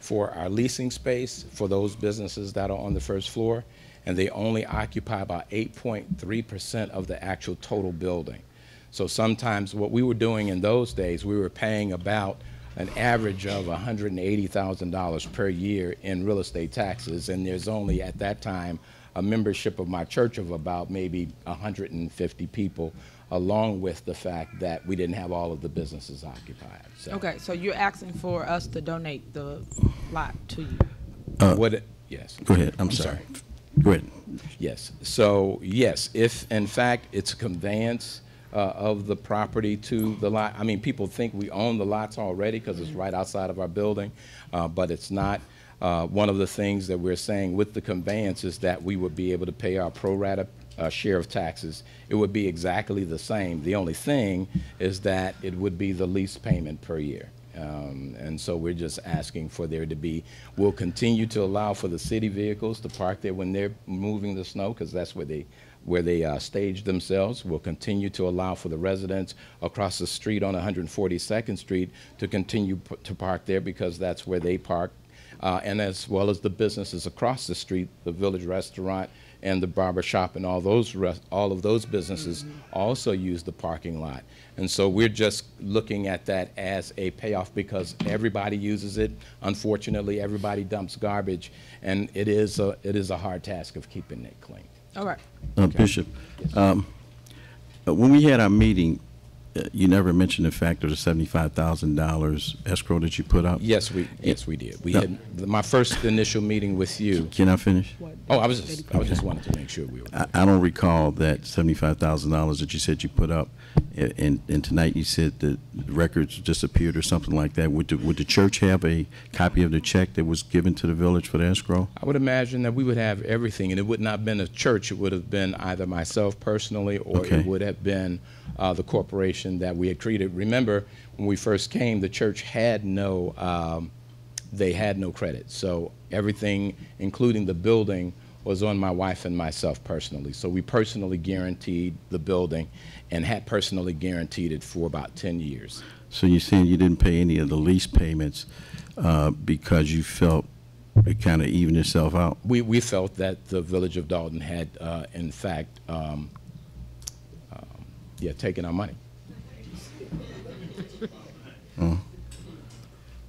for our leasing space for those businesses that are on the first floor. and they only occupy about 8.3% of the actual total building. So sometimes what we were doing in those days, we were paying about an average of $180,000 per year in real estate taxes, and there's only at that time a membership of my church of about maybe 150 people, along with the fact that we didn't have all of the businesses occupied. So. Okay, so you're asking for us to donate the lot to you? Yes. Go ahead. I'm sorry. Go ahead. Yes. So, yes, if in fact it's a conveyance of the property to the lot, I mean, people think we own the lots already because it's right outside of our building, but it's not. One of the things that we're saying with the conveyance is that we would be able to pay our pro rata share of taxes. It would be exactly the same. The only thing is that it would be the lease payment per year. And so we're just asking for there to be, we'll continue to allow for the city vehicles to park there when they're moving the snow, because that's where they stage themselves. We'll continue to allow for the residents across the street on 142nd Street to continue to park there, because that's where they park. And as well as the businesses across the street, the Village Restaurant and the barber shop and all of those businesses also use the parking lot. And so we're just looking at that as a payoff, because everybody uses it. Unfortunately, everybody dumps garbage, and it is a hard task of keeping it clean. All right. Bishop, when we had our meeting, you never mentioned the fact of the $75,000 escrow that you put up. Yes, we did. We had my first initial meeting with you. Can I finish? Oh, I was just wanted to make sure we were. I don't recall that $75,000 that you said you put up, and tonight you said that the records disappeared or something like that. Would the church have a copy of the check that was given to the village for the escrow? I would imagine that we would have everything, and it would not have been a church. It would have been either myself personally, or it would have been the corporation that we had created. Remember, when we first came, the church had no, they had no credit. So everything, including the building, was on my wife and myself personally. So we personally guaranteed the building and had personally guaranteed it for about 10 years. So you're saying you didn't pay any of the lease payments because you felt it kind of evened itself out? We felt that the Village of Dalton had, in fact, taken our money.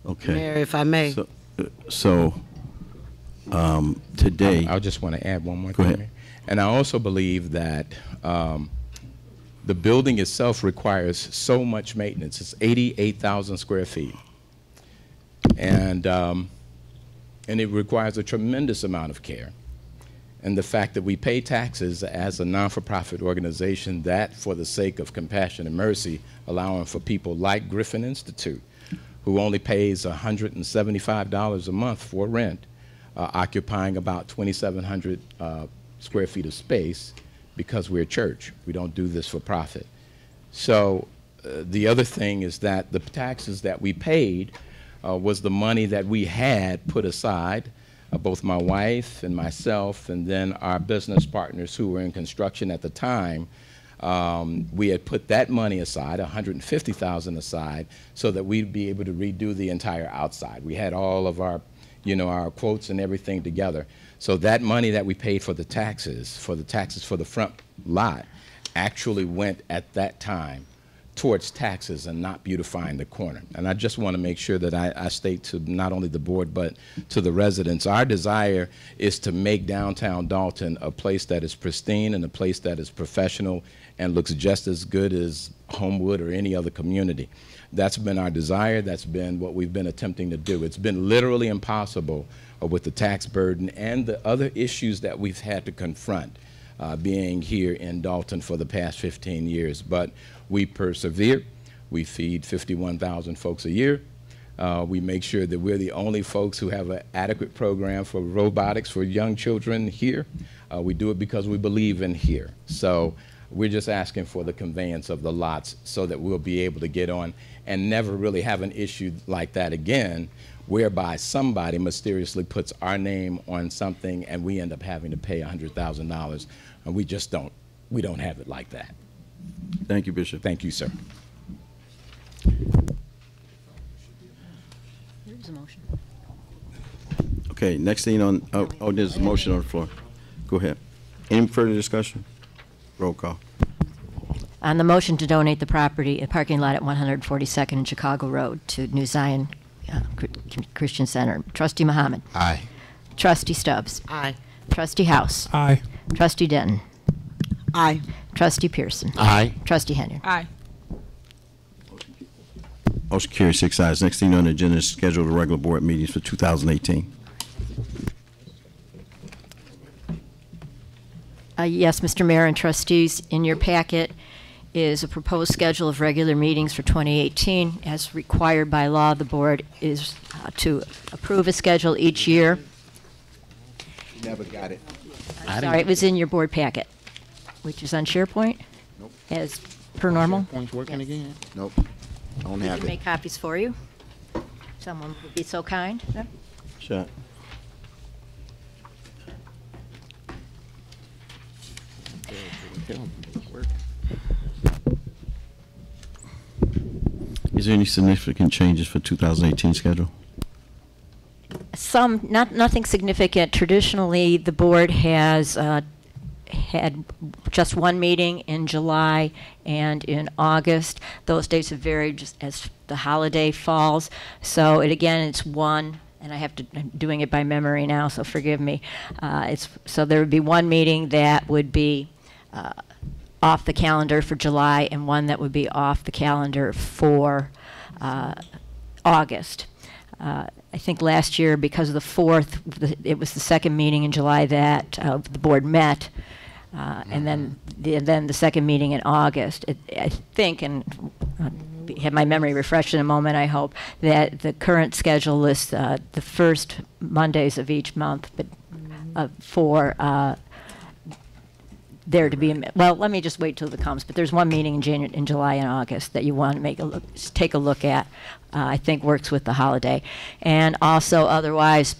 Okay. Mayor, if I may. So today. I just want to add one more Go thing. ahead. And I also believe that the building itself requires so much maintenance. It's 88,000 square feet. And it requires a tremendous amount of care. And the fact that we pay taxes as a non-for-profit organization, that for the sake of compassion and mercy, allowing for people like Griffin Institute, who only pays $175 a month for rent, occupying about 2,700 square feet of space, because we're a church. We don't do this for profit. So the other thing is that the taxes that we paid was the money that we had put aside, both my wife and myself, and then our business partners who were in construction at the time. We had put that money aside, $150,000 aside, so that we'd be able to redo the entire outside. We had all of our, our quotes and everything together. So that money that we paid for the taxes for the front lot actually went at that time towards taxes and not beautifying the corner. And I just want to make sure that I state to not only the board but to the residents, our desire is to make downtown Dalton a place that is pristine and a place that is professional and looks just as good as Homewood or any other community. That's been our desire. That's been what we've been attempting to do. It's been literally impossible with the tax burden and the other issues that we've had to confront being here in Dalton for the past 15 years. But we persevere. We feed 51,000 folks a year. We make sure that we're the only folks who have an adequate program for robotics for young children here. We do it because we believe in here. So we're just asking for the conveyance of the lots so that we'll be able to get on and never really have an issue like that again, whereby somebody mysteriously puts our name on something and we end up having to pay $100,000. And we just don't have it like that. Thank you, Bishop. Thank you, sir. There's a motion. Okay, next thing on, there's a motion on the floor. Go ahead. Any further discussion? Roll call. On the motion to donate the property, a parking lot at 142nd and Chicago Road to New Zion Christian Center, Trustee Muhammad. Aye. Trustee Stubbs. Aye. Trustee House. Aye. Trustee Denton. Aye. Trustee Pearson. Aye. Trustee Henry. Aye. Motion carries 6 ayes. Next thing on the agenda is schedule the regular board meetings for 2018. Yes, Mr. Mayor and trustees, in your packet is a proposed schedule of regular meetings for 2018. As required by law, the board is to approve a schedule each year. Never got it. Sorry, it was in your board packet, which is on SharePoint. Nope. As per normal. Points working again? Nope. Don't We have can it. make copies for you. Someone would be so kind. Shot. Is there any significant changes for 2018 schedule? Some, nothing significant. Traditionally, the board has had just one meeting in July and in August. Those dates have varied just as the holiday falls. So it's one, and I'm doing it by memory now, so forgive me. So there would be one meeting that would be off the calendar for July and one that would be off the calendar for August. I think last year, because of the 4th, it was the second meeting in July that the board met, and then the second meeting in August. I think, and have my memory refreshed in a moment, I hope, that the current schedule lists the first Mondays of each month, but for there to be, well, let me just wait till it comes, but there's one meeting in July and August that you want to take a look at. I think works with the holiday. And also otherwise,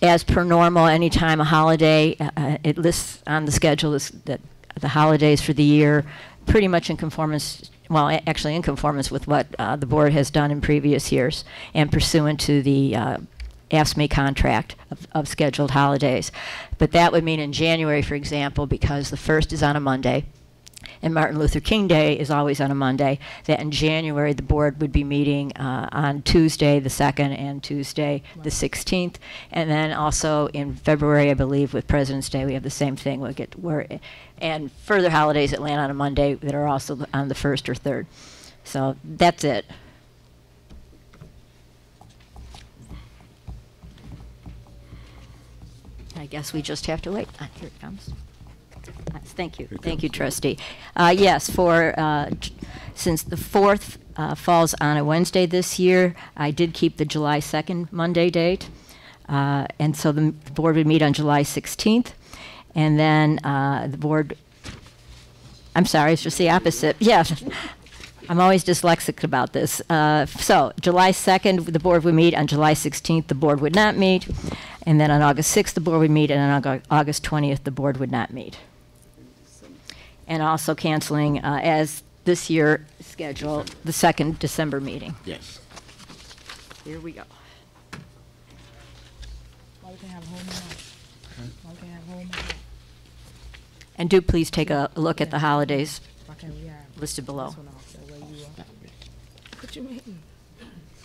as per normal, anytime a holiday, it lists on the schedule that the holidays for the year, pretty much in conformance, well, actually in conformance with what the board has done in previous years and pursuant to the AFSCME contract of scheduled holidays. But that would mean in January, for example, because the 1st is on a Monday, and Martin Luther King Day is always on a Monday, that in January the board would be meeting on Tuesday the 2nd and Tuesday the 16th. And then also in February, I believe, with President's Day, we have the same thing. And further holidays that land on a Monday that are also on the 1st or 3rd. So that's it. I guess we just have to wait. Here it comes. Thank you. Thank you, trustee. Yes, since the 4th falls on a Wednesday this year, I did keep the July 2nd Monday date. And so the board would meet on July 16th. And then the board, I'm sorry, it's just the opposite. Yes. I'm always dyslexic about this. So July 2nd, the board would meet. On July 16th, the board would not meet. And then on August 6th, the board would meet. And on August 20th, the board would not meet. And also canceling, as this year schedule, the 2nd December meeting. Yes. Here we go. And do please take a look at the holidays listed below. What you mean?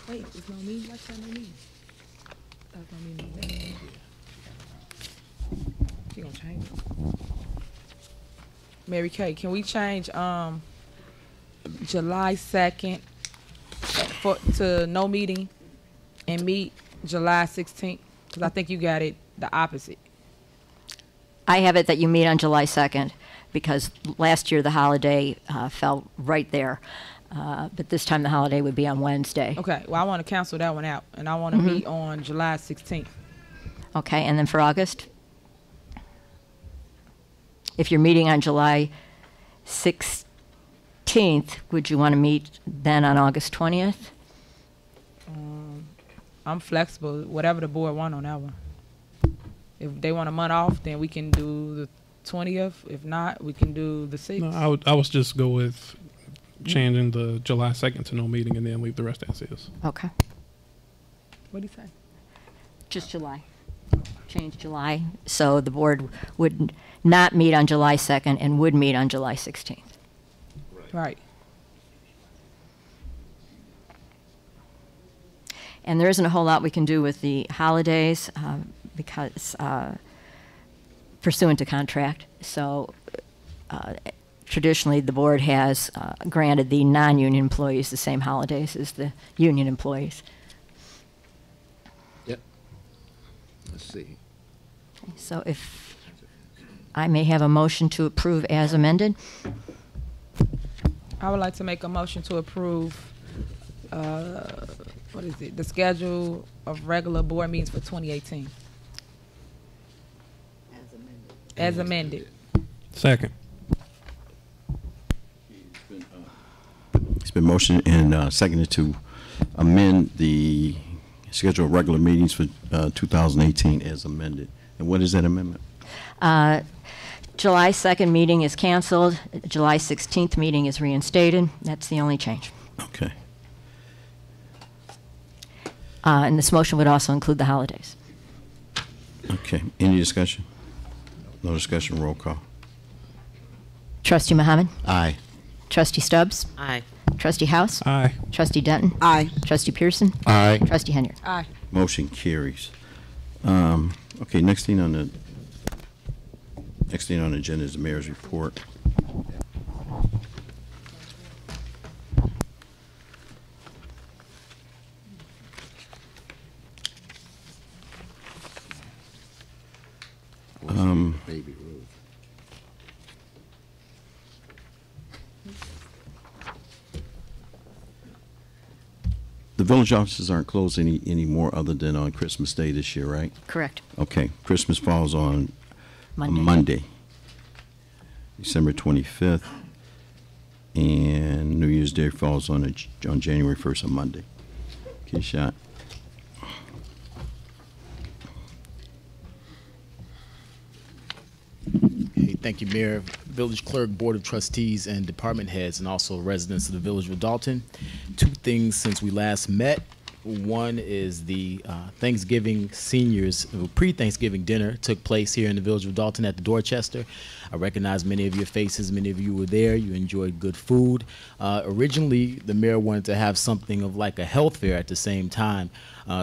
Wait, it's no me? What's that no me? That's no me. She gonna change it. Mary Kay, can we change July 2nd to no meeting and meet July 16th? Because I think you got it the opposite. I have it that you meet on July 2nd because last year the holiday fell right there. But this time the holiday would be on Wednesday. Okay, well, I want to cancel that one out, and I want to meet on July 16th. Okay, and then for August? If you're meeting on July 16th, would you want to meet then on August 20th? I'm flexible, whatever the board want on that one. If they want a month off, then we can do the 20th. If not, we can do the 6th. No, I was just go with changing the July 2nd to no meeting and then leave the rest as is. Okay. What do you say? Just July. change July, so the board would not meet on July 2nd and would meet on July 16th. Right. And there isn't a whole lot we can do with the holidays because pursuant to contract. So traditionally, the board has granted the non-union employees the same holidays as the union employees. Yep. Let's see. So if I may have a motion to approve as amended. I would like to make a motion to approve, what is it, the schedule of regular board meetings for 2018. As amended. Second. It's been motioned and seconded to amend the schedule of regular meetings for 2018 as amended. And what is that amendment? July 2nd meeting is canceled. July 16th meeting is reinstated. That's the only change. Okay. And this motion would also include the holidays. Okay. Any discussion? No discussion. Roll call. Trustee Muhammad? Aye. Trustee Stubbs? Aye. Trustee House? Aye. Trustee Denton? Aye. Trustee Pearson? Aye. Trustee Henyard? Aye. Motion carries. Okay, next thing on the agenda is the mayor's report. Baby Ruth. The village offices aren't closed anymore other than on Christmas Day this year, right? Correct. Okay, Christmas falls on Monday. Monday, December 25th, and New Year's Day falls on January 1st, on Monday. Okay, shot. Hey, thank you, Mayor, Village Clerk, Board of Trustees, and department heads, and also residents of the Village of Dalton. Two things since we last met. One is the Thanksgiving seniors, pre-Thanksgiving dinner took place here in the Village of Dalton at the Dorchester. I recognize many of your faces. Many of you were there. You enjoyed good food. Originally, the mayor wanted to have something of like a health fair at the same time.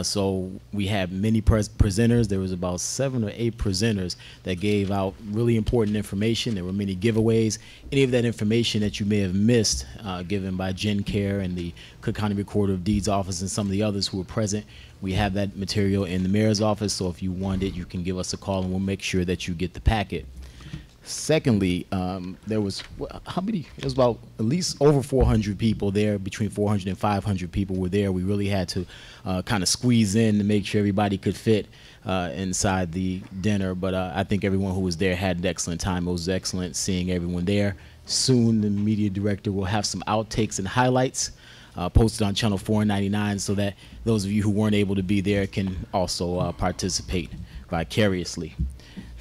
So we had many presenters. There was about 7 or 8 presenters that gave out really important information. There were many giveaways. Any of that information that you may have missed, given by GenCare and the Cook County Recorder of Deeds office and some of the others who were present, we have that material in the mayor's office. So if you want it, you can give us a call and we'll make sure that you get the packet. Secondly, there was, how many? It was about at least over 400 people there, between 400 and 500 people were there. We really had to kind of squeeze in to make sure everybody could fit inside the dinner. But I think everyone who was there had an excellent time. It was excellent seeing everyone there. Soon, the media director will have some outtakes and highlights posted on Channel 499 so that those of you who weren't able to be there can also participate vicariously.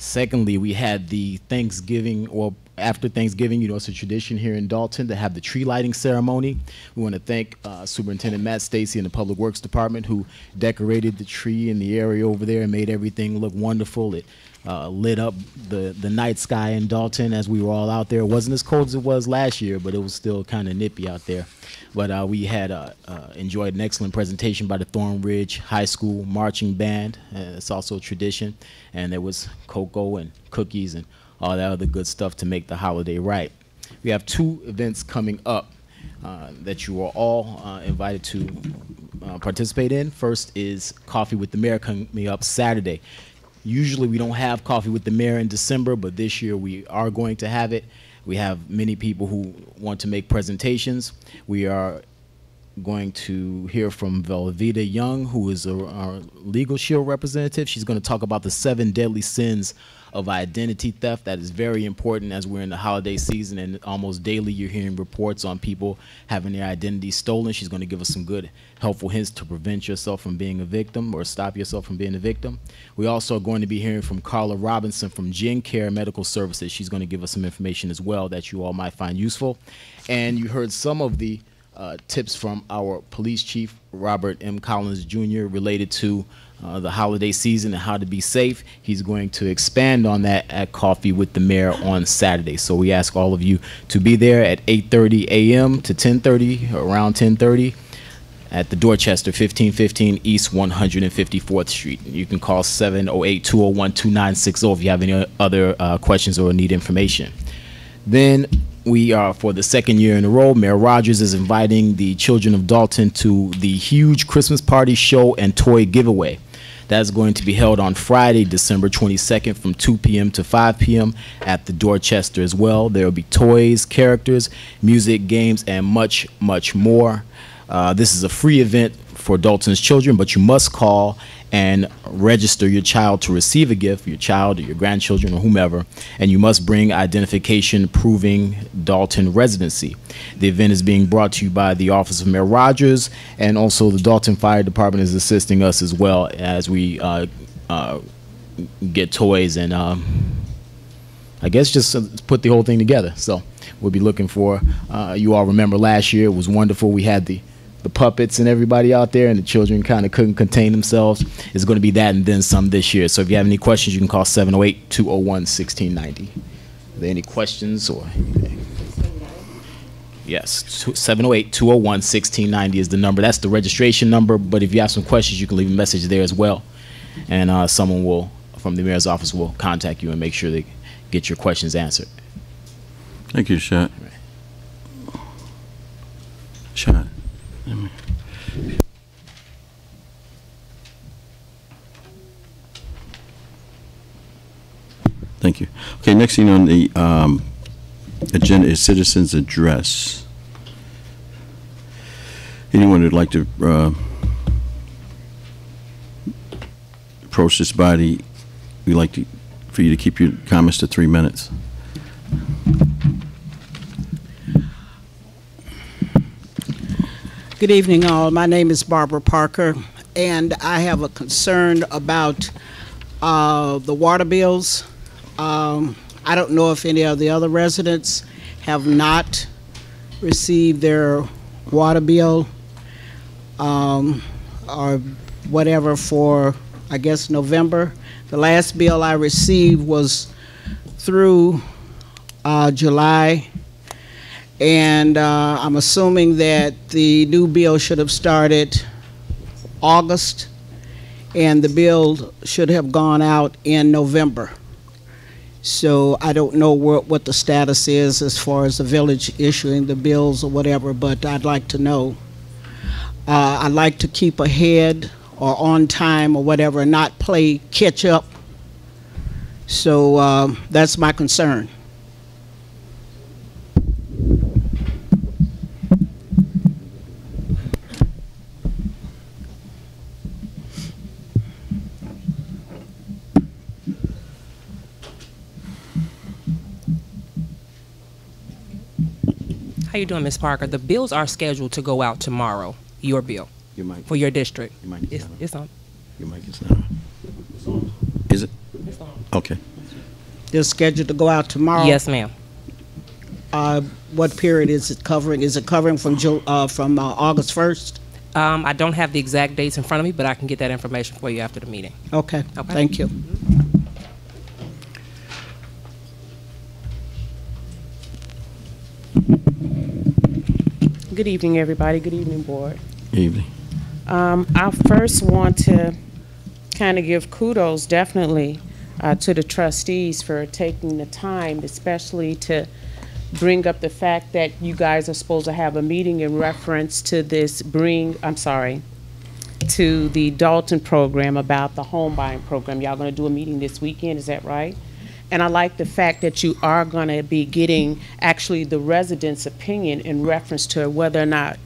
Secondly, we had the Thanksgiving, or after Thanksgiving, you know, it's a tradition here in Dalton to have the tree lighting ceremony. We want to thank Superintendent Matt Stacy and the Public Works Department who decorated the tree in the area over there and made everything look wonderful. It lit up the night sky in Dalton as we were all out there. It wasn't as cold as it was last year, but it was still kind of nippy out there. But we had enjoyed an excellent presentation by the Thornridge High School Marching Band. It's also a tradition. And there was cocoa and cookies and all that other good stuff to make the holiday right. We have 2 events coming up that you are all invited to participate in. First is Coffee with the Mayor coming up Saturday. Usually we don't have Coffee with the Mayor in December, but this year we are going to have it. We have many people who want to make presentations. We are going to hear from Velveeta Young, who is our Legal Shield representative. She's going to talk about the 7 deadly sins of identity theft. That is very important as we're in the holiday season, and almost daily you're hearing reports on people having their identity stolen. She's going to give us some good, helpful hints to prevent yourself from being a victim or stop yourself from being a victim. We also are going to be hearing from Carla Robinson from GenCare Medical Services. She's going to give us some information as well that you all might find useful. And you heard some of the tips from our police chief, Robert M. Collins Jr., related to the holiday season and how to be safe. He's going to expand on that at Coffee with the Mayor on Saturday. So we ask all of you to be there at 8:30 a.m. to 10:30, around 10:30. At the Dorchester, 1515 East 154th Street. You can call 708-201-2960 if you have any other questions or need information. Then we are, for the second year in a row, Mayor Rogers is inviting the children of Dalton to the huge Christmas party show and toy giveaway. That's going to be held on Friday, December 22nd from 2 p.m. to 5 p.m. at the Dorchester as well. There will be toys, characters, music, games, and much, much more. This is a free event for Dalton's children, but you must call and register your child to receive a gift, your child or your grandchildren or whomever, and you must bring identification proving Dalton residency. The event is being brought to you by the Office of Mayor Rogers, and also the Dalton Fire Department is assisting us as well as we get toys and I guess just put the whole thing together. So we'll be looking for, you all remember last year, it was wonderful. We had the puppets and everybody out there, and the children kind of couldn't contain themselves. It's going to be that and then some this year. So if you have any questions, you can call 708-201-1690. Are there any questions or anything? Yes, 708-201-1690 is the number. That's the registration number, but if you have some questions, you can leave a message there as well. And someone will, from the mayor's office, will contact you and make sure they get your questions answered. Thank you, Shad. Shad. Thank you. Okay, next thing on the agenda is citizens' address. Anyone who'd like to approach this body, we'd like for you to keep your comments to 3 minutes. Good evening, all. My name is Barbara Parker, and I have a concern about the water bills. I don't know if any of the other residents have not received their water bill or whatever for, I guess, November. The last bill I received was through July. And I'm assuming that the new bill should have started August, and the bill should have gone out in November. So I don't know what the status is as far as the village issuing the bills or whatever, but I'd like to know. I'd like to keep ahead or on time or whatever, and not play catch up. So that's my concern. How you doing, Ms. Parker? The bills are scheduled to go out tomorrow. Your bill for your district. Your mic is it's on. Your mic is not on. Is it? It's on. Okay. They're scheduled to go out tomorrow? Yes, ma'am. What period is it covering? Is it covering from August 1st? I don't have the exact dates in front of me, but I can get that information for you after the meeting. Okay. Thank you. Good evening, everybody. Good evening, board. Evening. I first want to kind of give kudos, definitely, to the trustees for taking the time, especially to bring up the fact that you guys are supposed to have a meeting in reference to this to the Dalton program about the home buying program. Y'all going to do a meeting this weekend, is that right? And I like the fact that you are going to be getting actually the residents' opinion in reference to whether or not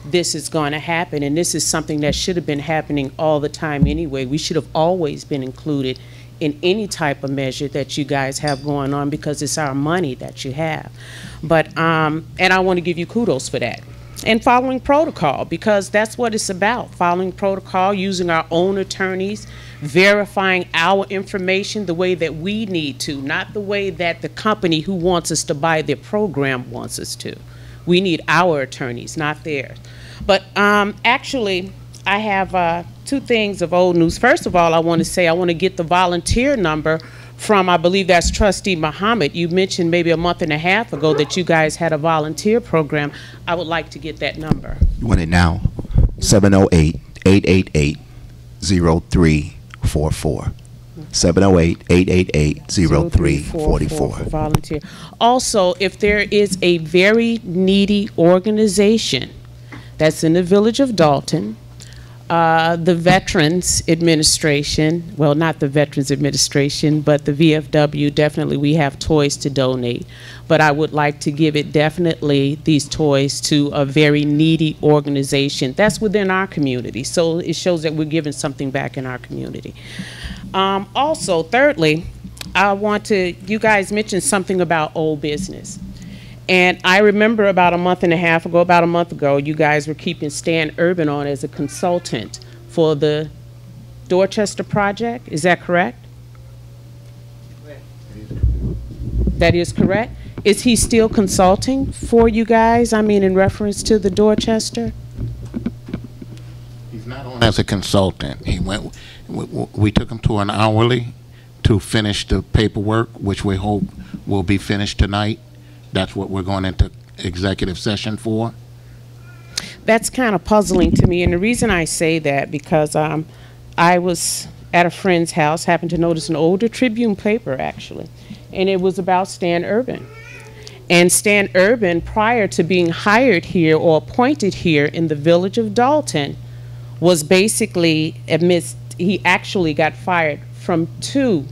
this is going to happen. And this is something that should have been happening all the time anyway. We should have always been included in any type of measure that you guys have going on, because it's our money that you have. But, and I want to give you kudos for that. And following protocol, because that's what it's about, following protocol, using our own attorneys, verifying our information the way that we need to, not the way that the company who wants us to buy their program wants us to. We need our attorneys, not theirs. But actually, I have two things of old news. First of all, I want to say I want to get the volunteer number from, I believe that's Trustee Muhammad. You mentioned maybe a month and a half ago that you guys had a volunteer program. I would like to get that number. You want it now? 708-888-0344. 708-888-0344. Volunteer. Also, if there is a very needy organization that's in the village of Dalton, the Veterans Administration, well, not the Veterans Administration, but the VFW, definitely we have toys to donate. But I would like to give it definitely these toys to a very needy organization that's within our community. So it shows that we're giving something back in our community. Also, thirdly, I want to, you guys mentioned something about old business. And I remember about a month ago, you guys were keeping Stan Urban on as a consultant for the Dorchester project. Is that correct? That is correct. Is he still consulting for you guys? I mean, in reference to the Dorchester? He's not on as a consultant. He went. We took him to an hourly to finish the paperwork, which we hope will be finished tonight. That's what we're going into executive session for. That's kind of puzzling to me, and the reason I say that because I was at a friend's house, happened to notice an older Tribune paper actually, and it was about Stan Urban. And Stan Urban, prior to being hired here or appointed here in the village of Dalton, was basically he actually got fired from 2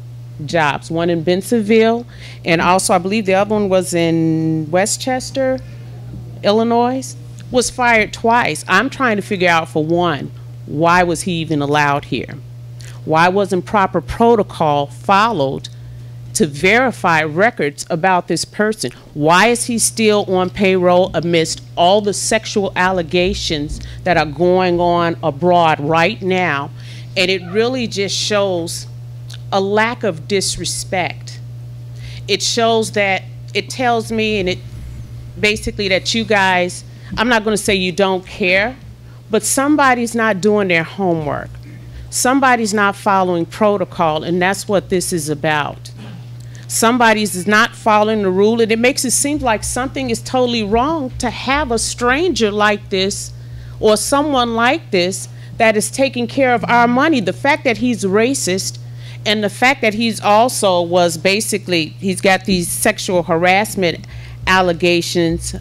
jobs, one in Bensenville, and also I believe the other one was in Westchester, Illinois, was fired twice. I'm trying to figure out, for one, why was he even allowed here? Why wasn't proper protocol followed to verify records about this person? Why is he still on payroll amidst all the sexual allegations that are going on abroad right now? And it really just shows a lack of disrespect. It shows that, it tells me, and it basically that you guys, I'm not going to say you don't care, but somebody's not doing their homework. Somebody's not following protocol, and that's what this is about. Somebody's not following the rule, and it makes it seem like something is totally wrong to have a stranger like this or someone like this that is taking care of our money. The fact that he's racist, and the fact that he's also was basically, he's got these sexual harassment allegations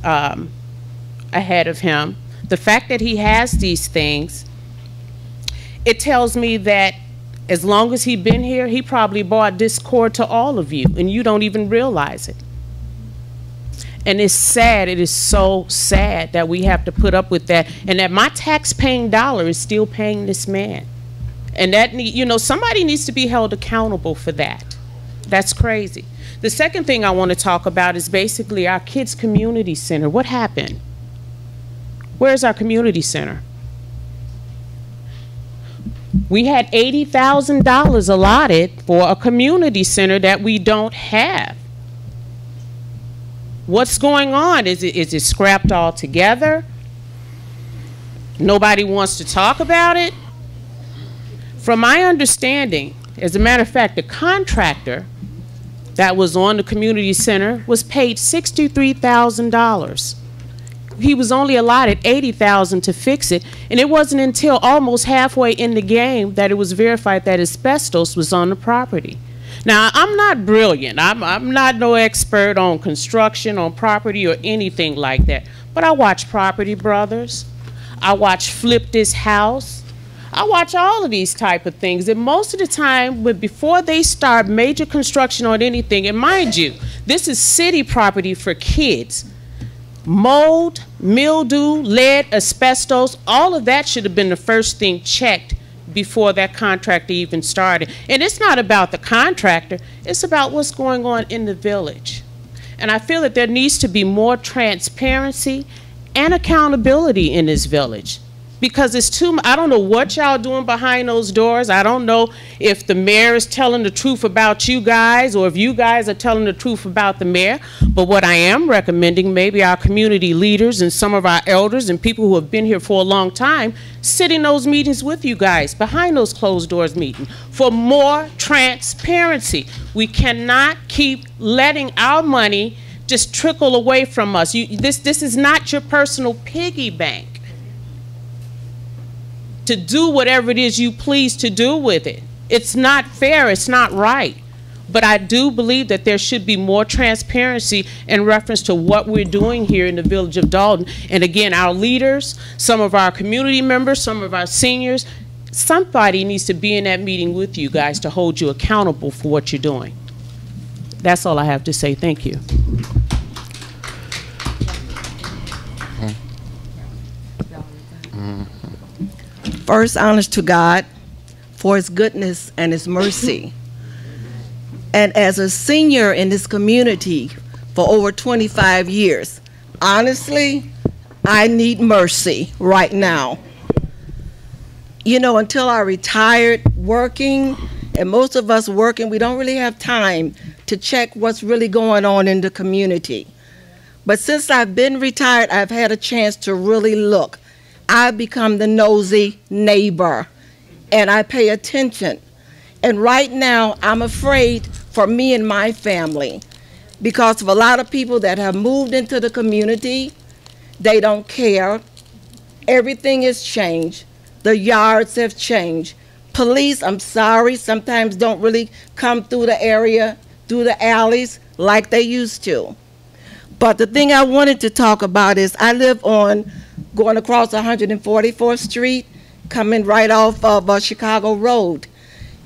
ahead of him. The fact that he has these things, it tells me that as long as he's been here, he probably brought discord to all of you, and you don't even realize it. And it's sad, it is so sad that we have to put up with that, and that my tax-paying dollar is still paying this man. And that, you know, somebody needs to be held accountable for that. That's crazy. The second thing I want to talk about is basically our kids' community center. What happened? Where's our community center? We had $80,000 allotted for a community center that we don't have. What's going on? Is it scrapped altogether? Nobody wants to talk about it? From my understanding, as a matter of fact, the contractor that was on the community center was paid $63,000. He was only allotted $80,000 to fix it, and it wasn't until almost halfway in the game that it was verified that asbestos was on the property. Now, I'm not brilliant. I'm not no expert on construction, on property, or anything like that, but I watch Property Brothers. I watch Flip This House. I watch all of these type of things, and most of the time, before they start major construction on anything, and mind you, this is city property for kids. Mold, mildew, lead, asbestos, all of that should have been the first thing checked before that contractor even started. And it's not about the contractor, it's about what's going on in the village. And I feel that there needs to be more transparency and accountability in this village. Because it's too, I don't know what y'all doing behind those doors. I don't know if the mayor is telling the truth about you guys or if you guys are telling the truth about the mayor. But what I am recommending, maybe our community leaders and some of our elders and people who have been here for a long time, sit in those meetings with you guys, behind those closed doors meetings, for more transparency. We cannot keep letting our money just trickle away from us. This is not your personal piggy bank to do whatever it is you please to do with it. It's not fair, it's not right. But I do believe that there should be more transparency in reference to what we're doing here in the village of Dalton. And again, our leaders, some of our community members, some of our seniors, somebody needs to be in that meeting with you guys to hold you accountable for what you're doing. That's all I have to say. Thank you. First, honest to God for his goodness and his mercy. And as a senior in this community for over 25 years, honestly, I need mercy right now. You know, until I retired working, and most of us working, we don't really have time to check what's really going on in the community. But since I've been retired, I've had a chance to really look. I've become the nosy neighbor, and I pay attention. And right now, I'm afraid for me and my family because of a lot of people that have moved into the community. They don't care. Everything has changed. The yards have changed. Police, I'm sorry, sometimes don't really come through the area, through the alleys like they used to. But the thing I wanted to talk about is I live on going across 144th Street, coming right off of Chicago Road.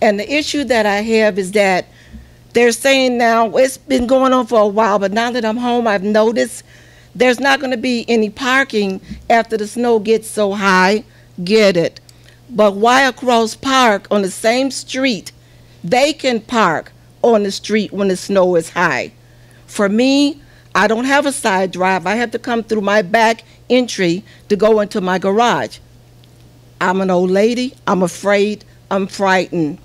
And the issue that I have is that they're saying now, it's been going on for a while, but now that I'm home, I've noticed there's not going to be any parking after the snow gets so high. Get it. But Wycross Park on the same street, they can park on the street when the snow is high. For me, I don't have a side drive. I have to come through my back entry to go into my garage. I'm an old lady. I'm afraid. I'm frightened.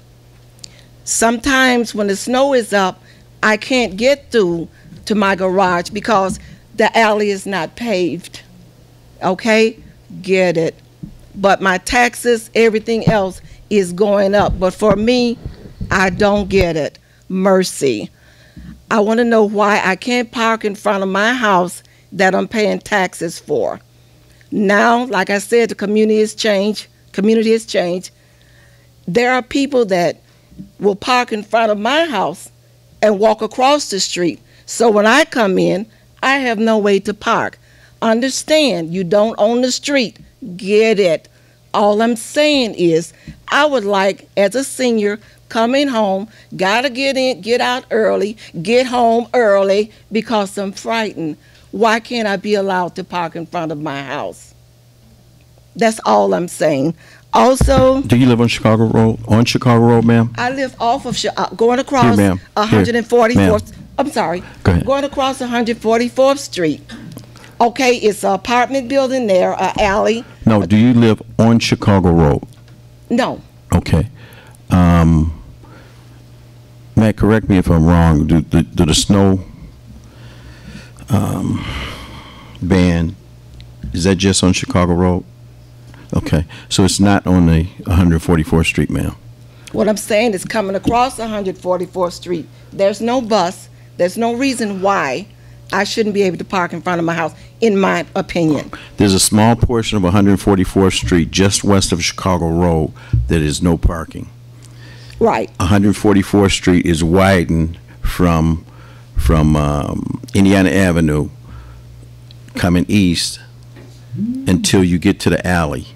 Sometimes when the snow is up, I can't get through to my garage because the alley is not paved. Okay? Get it. But my taxes, everything else is going up. But for me, I don't get it. Mercy. I want to know why I can't park in front of my house that I'm paying taxes for. Now, like I said, the community has changed. Community has changed. There are people that will park in front of my house and walk across the street. So when I come in, I have no way to park. Understand, you don't own the street. Get it. All I'm saying is I would like, as a senior, coming home, gotta get in, get out early, get home early because I'm frightened. Why can't I be allowed to park in front of my house? That's all I'm saying. Also, do you live on Chicago Road? On Chicago Road, ma'am? I live off of going across 144th. I'm sorry. Go ahead. Going across 144th Street. Okay, it's an apartment building there, an alley. No, do you live on Chicago Road? No. Okay. Matt, correct me if I'm wrong. Do the snow ban, is that just on Chicago Road? Okay, so it's not on the 144th Street, ma'am. What I'm saying is coming across 144th Street, there's no bus, there's no reason why I shouldn't be able to park in front of my house, in my opinion. There's a small portion of 144th Street just west of Chicago Road that is no parking. Right. 144th Street is widened from Indiana Avenue coming east until you get to the alley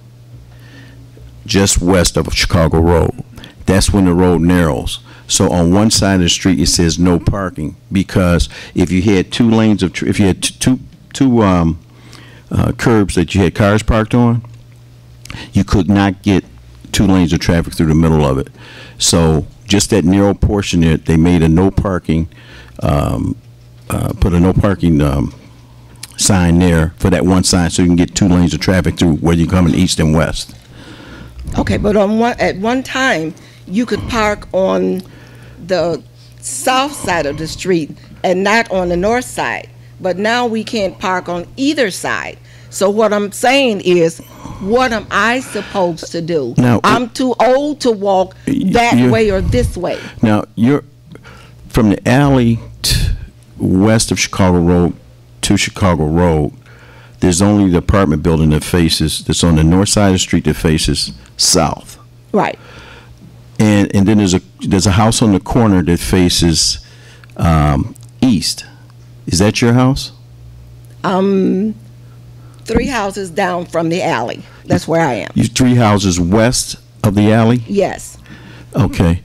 just west of Chicago Road. That's when the road narrows. So on one side of the street it says no parking, because if you had two lanes of if you had two curbs that you had cars parked on, you could not get 2 lanes of traffic through the middle of it. So just that narrow portion there, they made a no parking, put a no parking sign there for that one sign so you can get 2 lanes of traffic through whether you're coming east and west. Okay, but at one time, you could park on the south side of the street and not on the north side. But now we can't park on either side. So what I'm saying is, what am I supposed to do? Now, I'm too old to walk that way or this way. Now, you're from the alley west of Chicago Road to Chicago Road. There's only the apartment building that's on the north side of the street that faces south. Right. And then there's a house on the corner that faces east. Is that your house? 3 houses down from the alley. That's where I am. You 3 houses west of the alley? Yes. Okay.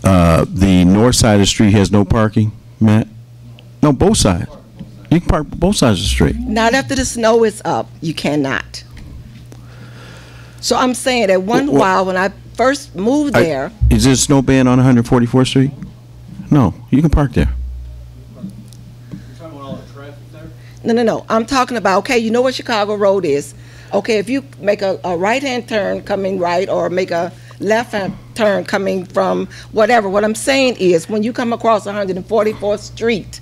The north side of the street has no parking, Matt? No, both sides. You can park both sides of the street. Not after the snow is up. You cannot. So I'm saying that one while when I first moved there. Is there a snow ban on 144th Street? No, you can park there. No. I'm talking about, okay, you know what Chicago Road is. Okay, if you make a right-hand turn coming right or make a left-hand turn coming from whatever, what I'm saying is when you come across 144th Street,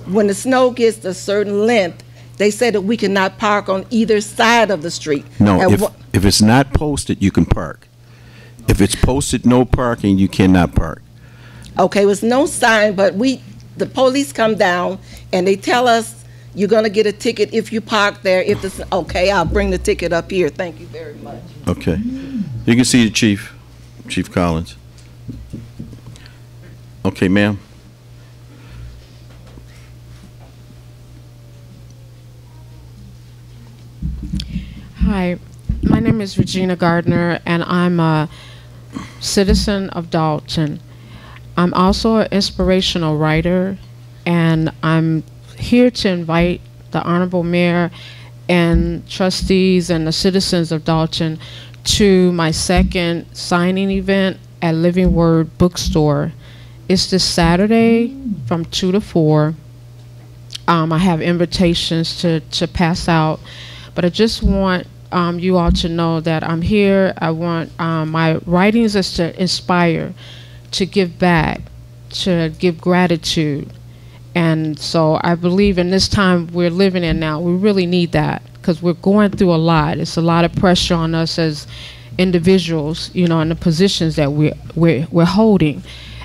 when the snow gets a certain length, they say that we cannot park on either side of the street. No, if it's not posted, you can park. If it's posted no parking, you cannot park. Okay, with no sign, but the police come down and they tell us you're going to get a ticket if you park there. Okay, I'll bring the ticket up here. Thank you very much. Okay. You can see the Chief Collins. Okay, ma'am. Hi, my name is Regina Gardner, and I'm a citizen of Dalton. I'm also an inspirational writer, and I'm here to invite the Honorable Mayor and trustees and the citizens of Dalton to my second signing event at Living Word Bookstore. It's this Saturday from 2 to 4. I have invitations to pass out, but I just want you all to know that I'm here. I want my writings is to inspire, to give back, to give gratitude. And so I believe in this time we're living in now, we really need that because we're going through a lot. It's a lot of pressure on us as individuals, you know, in the positions that we're holding.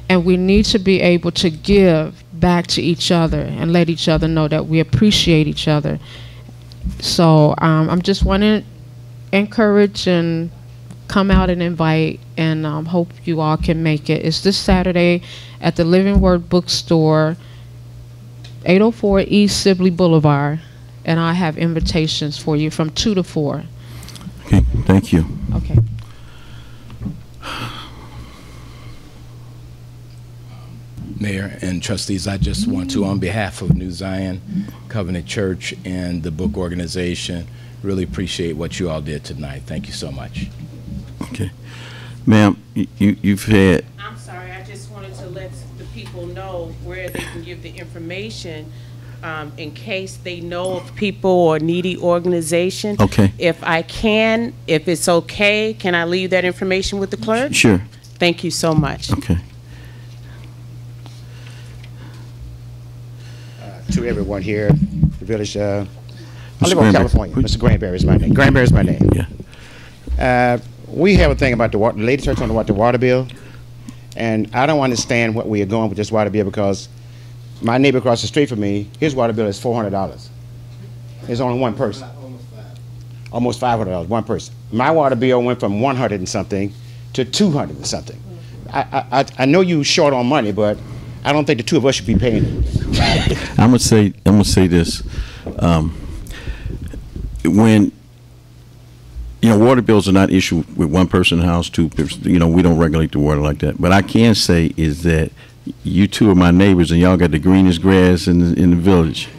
And we need to be able to give back to each other and let each other know that we appreciate each other. So I'm just wanting to encourage and come out and invite, and hope you all can make it. It's this Saturday at the Living Word Bookstore, 804 East Sibley Boulevard, and I have invitations for you from 2 to 4. Okay, thank you. Okay. Mayor and trustees, I just want to, on behalf of New Zion Covenant Church and the book organization, really appreciate what you all did tonight. Thank you so much. Okay. Ma'am, you've had... I'm sorry, I just wanted to let the people know where they can give the information in case they know of people or needy organization. Okay. If it's okay, can I leave that information with the clerk? Sure. Thank you so much. Okay. To everyone here, the village. I live in California. Mr. Granberry is my name. Granberry is my name. Yeah. We have a thing about the lady church on the water bill, and I don't understand what we are going with this water bill because my neighbor across the street from me, his water bill is $400. There's only one person. Almost $500, one person. My water bill went from 100 and something to 200 and something. I know you short on money, but I don't think the two of us should be paying it. I'm gonna say this. When water bills are not issued with one person in the house, two. We don't regulate the water like that. But I can say is that you two are my neighbors, and y'all got the greenest grass in the village.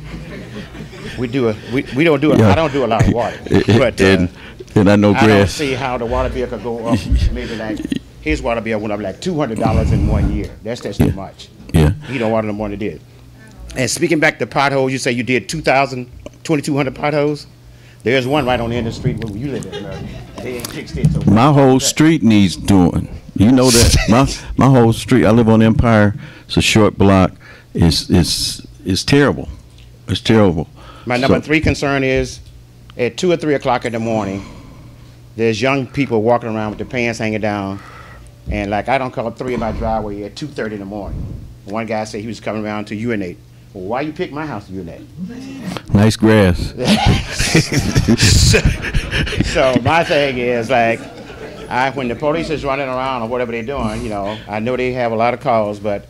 We do we don't do it. I don't do a lot of water, but and I know grass. I don't see how the water bill could go up. Maybe like his water bill went up like $200 in 1 year. That's too much. Yeah. He don't water no more than it did. And speaking back to potholes, you say you did 2,200 potholes? There's one right on the end of the street where you live at, America. They ain't fixed it. So My whole street needs doing. You know that my whole street. I live on Empire. It's a short block. It's terrible. It's terrible. My number 3 concern is at 2 or 3 o'clock in the morning, there's young people walking around with their pants hanging down. And like I don't call 3 in my driveway at 2:30 in the morning. One guy said he was coming around to urinate. Well, why you pick my house to urinate? Nice grass. So my thing is like, when the police is running around or whatever they're doing, you know, I know they have a lot of calls, but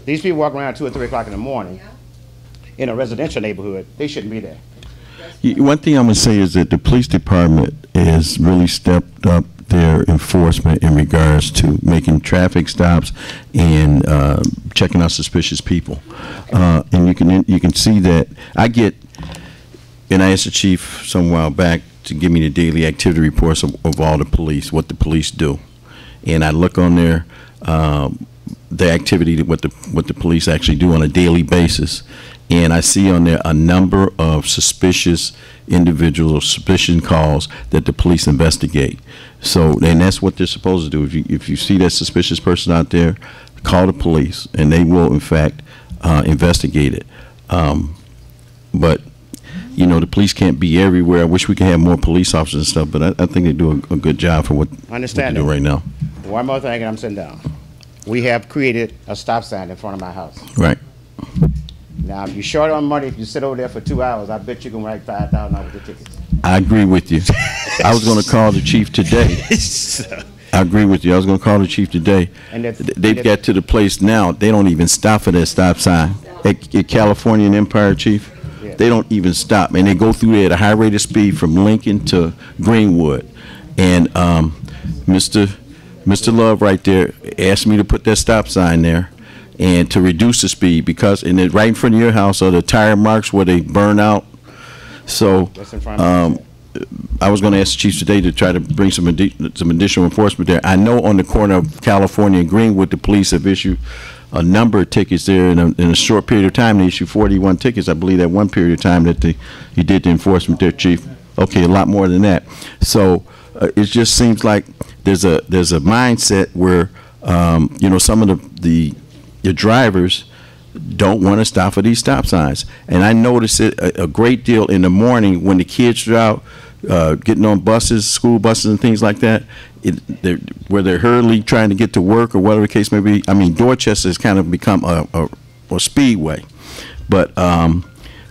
these people walking around 2 or 3 o'clock in the morning in a residential neighborhood, they shouldn't be there. One thing I'm going to say is that the police department has really stepped up their enforcement in regards to making traffic stops and checking out suspicious people. And you can see that and I asked the chief some while back to give me the daily activity reports of all the police, what the police do. And I look on there, the activity, what the police actually do on a daily basis. And I see on there a number of suspicious individuals or suspicion calls that the police investigate. So, and that's what they're supposed to do. If you see that suspicious person out there, call the police, and they will, in fact, investigate it. But, you know, the police can't be everywhere. I wish we could have more police officers and stuff, but I think they do a good job for what they do right now. One more thing, and I'm sitting down. We have created a stop sign in front of my house. Right. Now, if you're short on money, if you sit over there for 2 hours, I bet you can write $5,000 worth of tickets. I agree with you. I was going to call the chief today. I agree with you. I was going to call the chief today. And they've got to the place now, they don't even stop for that stop sign. At California and Empire, Chief, they don't even stop. And they go through there at a high rate of speed from Lincoln to Greenwood. And Mr. Love right there asked me to put that stop sign there and to reduce the speed because right in front of your house are the tire marks where they burn out. So I was going to ask the chief today to try to bring some additional enforcement there. I know on the corner of California and Greenwood, the police have issued a number of tickets there in a short period of time. They issued 41 tickets, I believe, that one period of time that you did the enforcement there, Chief. Okay, a lot more than that. So it just seems like there's a mindset where you know, some of the drivers don't want to stop for these stop signs. And I notice it a great deal in the morning when the kids are out getting on buses, school buses and things like that, where they're hurriedly trying to get to work or whatever the case may be. I mean, Dorchester has kind of become a speedway. But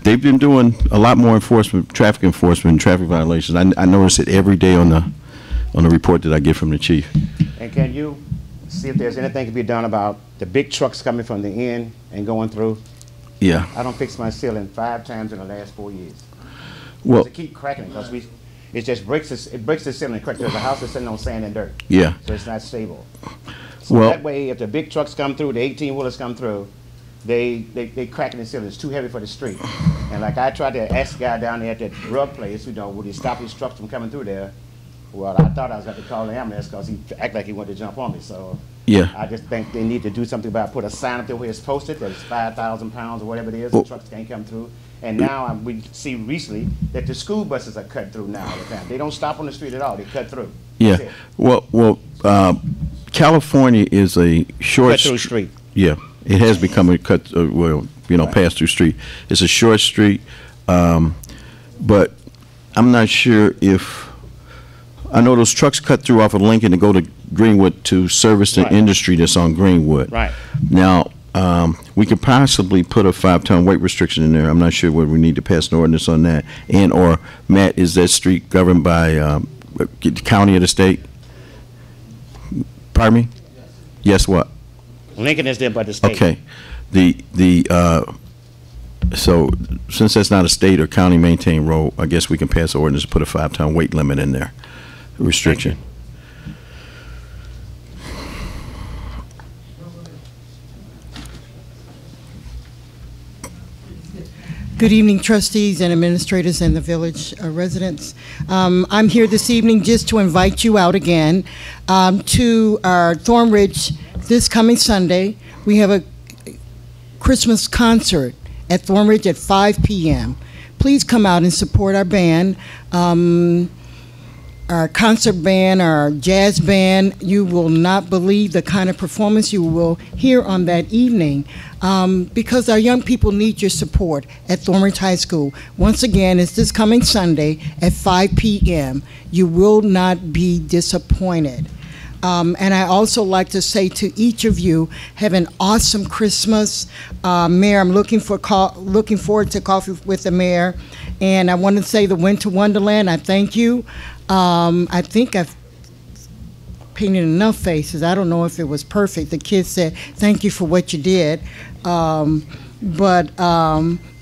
they've been doing a lot more enforcement, traffic enforcement and traffic violations. I notice it every day on the report that I get from the chief. And can you see if there's anything to be done about the big trucks coming from the end and going through? Yeah. I don't fix my ceiling 5 times in the last 4 years. Well, it keep cracking because it just breaks the ceiling. There's a house that's sitting on sand and dirt. Yeah. So it's not stable. So that way, if the big trucks come through, the 18-wheelers come through, they cracking the ceiling. It's too heavy for the street. And like I tried to ask the guy down there at that rug place, you know, would he stop his trucks from coming through there? Well, I thought I was going to call the ambulance because he acted like he wanted to jump on me. So yeah, I just think they need to do something about put a sign up there where it's posted that it's 5,000 pounds or whatever it is. The trucks can't come through. And now we see recently that the school buses are cut through now all the time. They don't stop on the street at all. They cut through. Yeah. Well, California is a short cut through street. Yeah, it has become a cut. Pass through street. It's a short street, but I'm not sure if. I know those trucks cut through off of Lincoln to go to Greenwood to service the industry that's on Greenwood. Right. Now, we could possibly put a 5-ton weight restriction in there. I'm not sure whether we need to pass an ordinance on that. And or, Matt, is that street governed by the county or the state? Pardon me? Yes, what? Lincoln is there by the state. Okay. So since that's not a state or county maintained road, I guess we can pass an ordinance to put a 5-ton weight limit in there. Restriction. Good evening, trustees and administrators and the village residents. I'm here this evening just to invite you out again to our Thornridge this coming Sunday. We have a Christmas concert at Thornridge at 5 p.m. Please come out and support our band, our concert band, our jazz band. You will not believe the kind of performance you will hear on that evening, because our young people need your support at Thornridge High School. Once again, it's this coming Sunday at 5 p.m. You will not be disappointed. And I also like to say to each of you, have an awesome Christmas. Mayor, I'm looking forward to Coffee with the Mayor. And I want to say the Winter Wonderland, I thank you. I think I've painted enough faces. I don't know if it was perfect. The kids said, thank you for what you did. But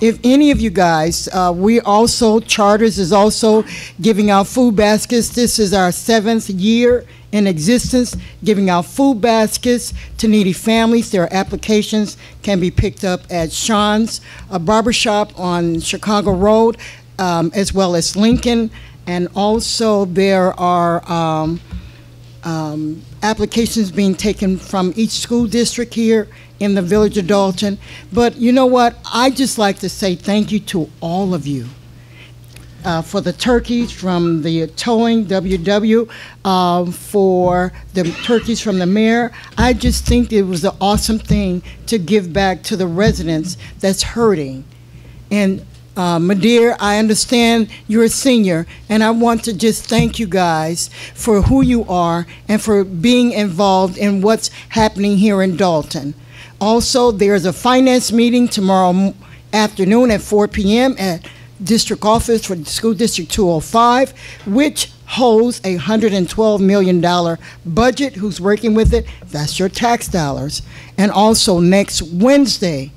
if any of you guys, we also, Charters is also giving out food baskets. This is our 7th year in existence, giving out food baskets to needy families. Their applications can be picked up at Sean's Barbershop on Chicago Road, as well as Lincoln. And also there are applications being taken from each school district here in the village of Dalton. But you know what? I just like to say thank you to all of you for the turkeys from the towing, WW, for the turkeys from the mayor. I just think it was an awesome thing to give back to the residents that's hurting. And Madeir, I understand you're a senior, and I want to just thank you guys for who you are and for being involved in what's happening here in Dalton. Also, there's a finance meeting tomorrow afternoon at 4 p.m. at District Office for School District 205, which holds a $112 million budget. Who's working with it? That's your tax dollars. And also next Wednesday,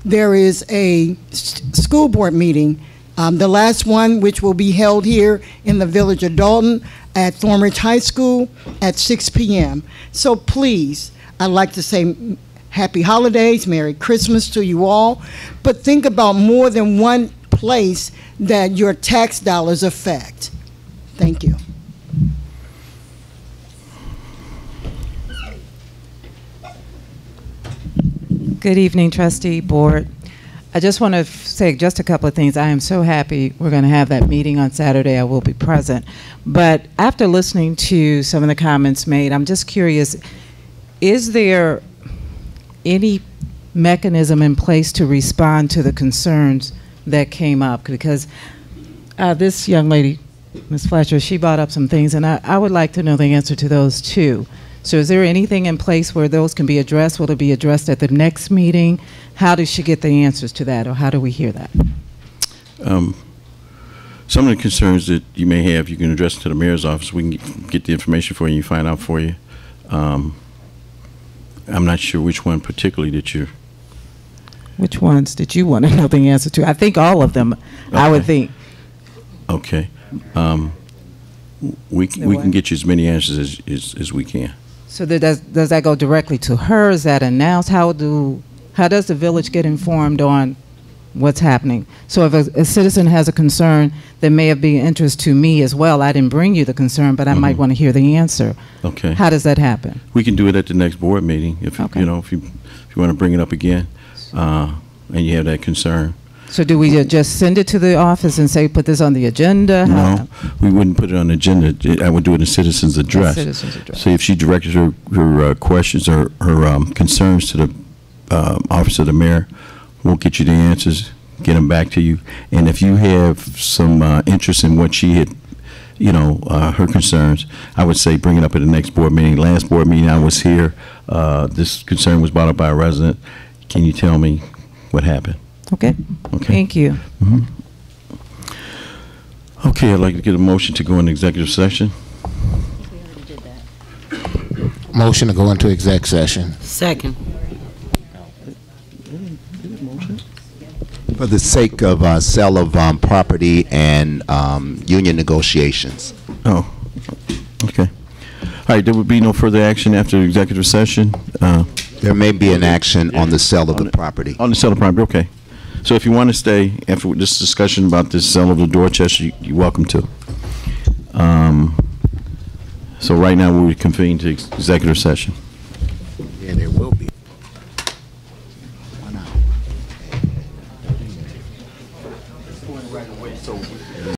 there is a school board meeting, the last one, which will be held here in the village of Dalton at Thornridge High School at 6 p.m. So please, I'd like to say happy holidays, Merry Christmas to you all, but think about more than one place that your tax dollars affect. Thank you. Good evening, trustee board. I just want to say just a couple of things. I am so happy we're going to have that meeting on Saturday. I will be present. But after listening to some of the comments made, I'm just curious, is there any mechanism in place to respond to the concerns that came up? Because this young lady, Ms. Fletcher, she brought up some things, and I would like to know the answer to those too. So is there anything in place where those can be addressed? Will it be addressed at the next meeting? How does she get the answers to that, or how do we hear that? Some of the concerns that you may have, you can address to the mayor's office. We can get the information for you and find out for you. I'm not sure which one particularly that you're... Which ones did you want to know the answer to? I think all of them, okay. I would think. Okay. We can get you as many answers as we can. So does that go directly to her? Is that announced? How does the village get informed on what's happening? So if a citizen has a concern that may have been interest to me as well, I didn't bring you the concern, but I might want to hear the answer. Okay. How does that happen? We can do it at the next board meeting if okay. you know if you want to bring it up again, and you have that concern. So do we just send it to the office and say, put this on the agenda? No, we wouldn't put it on the agenda. I would do it in citizen's address. Citizen's address. So if she directed her questions or her concerns to the office of the mayor, we'll get you the answers, get them back to you. And if you have some interest in what she had, her concerns, I would say bring it up at the next board meeting. Last board meeting I was here, this concern was brought up by a resident. Can you tell me what happened? Okay. Thank you. Mm-hmm. Okay, I'd like to get a motion to go into executive session. Motion to go into exec session. Second. For the sake of sale of property and union negotiations. Oh, okay. All right, there would be no further action after the executive session. There may be an action on the sale of the property. On the sale of property, okay. So if you want to stay after this discussion about this sale of the Dorchester, you're welcome to. So right now we convene to executive session. Yeah, there will be.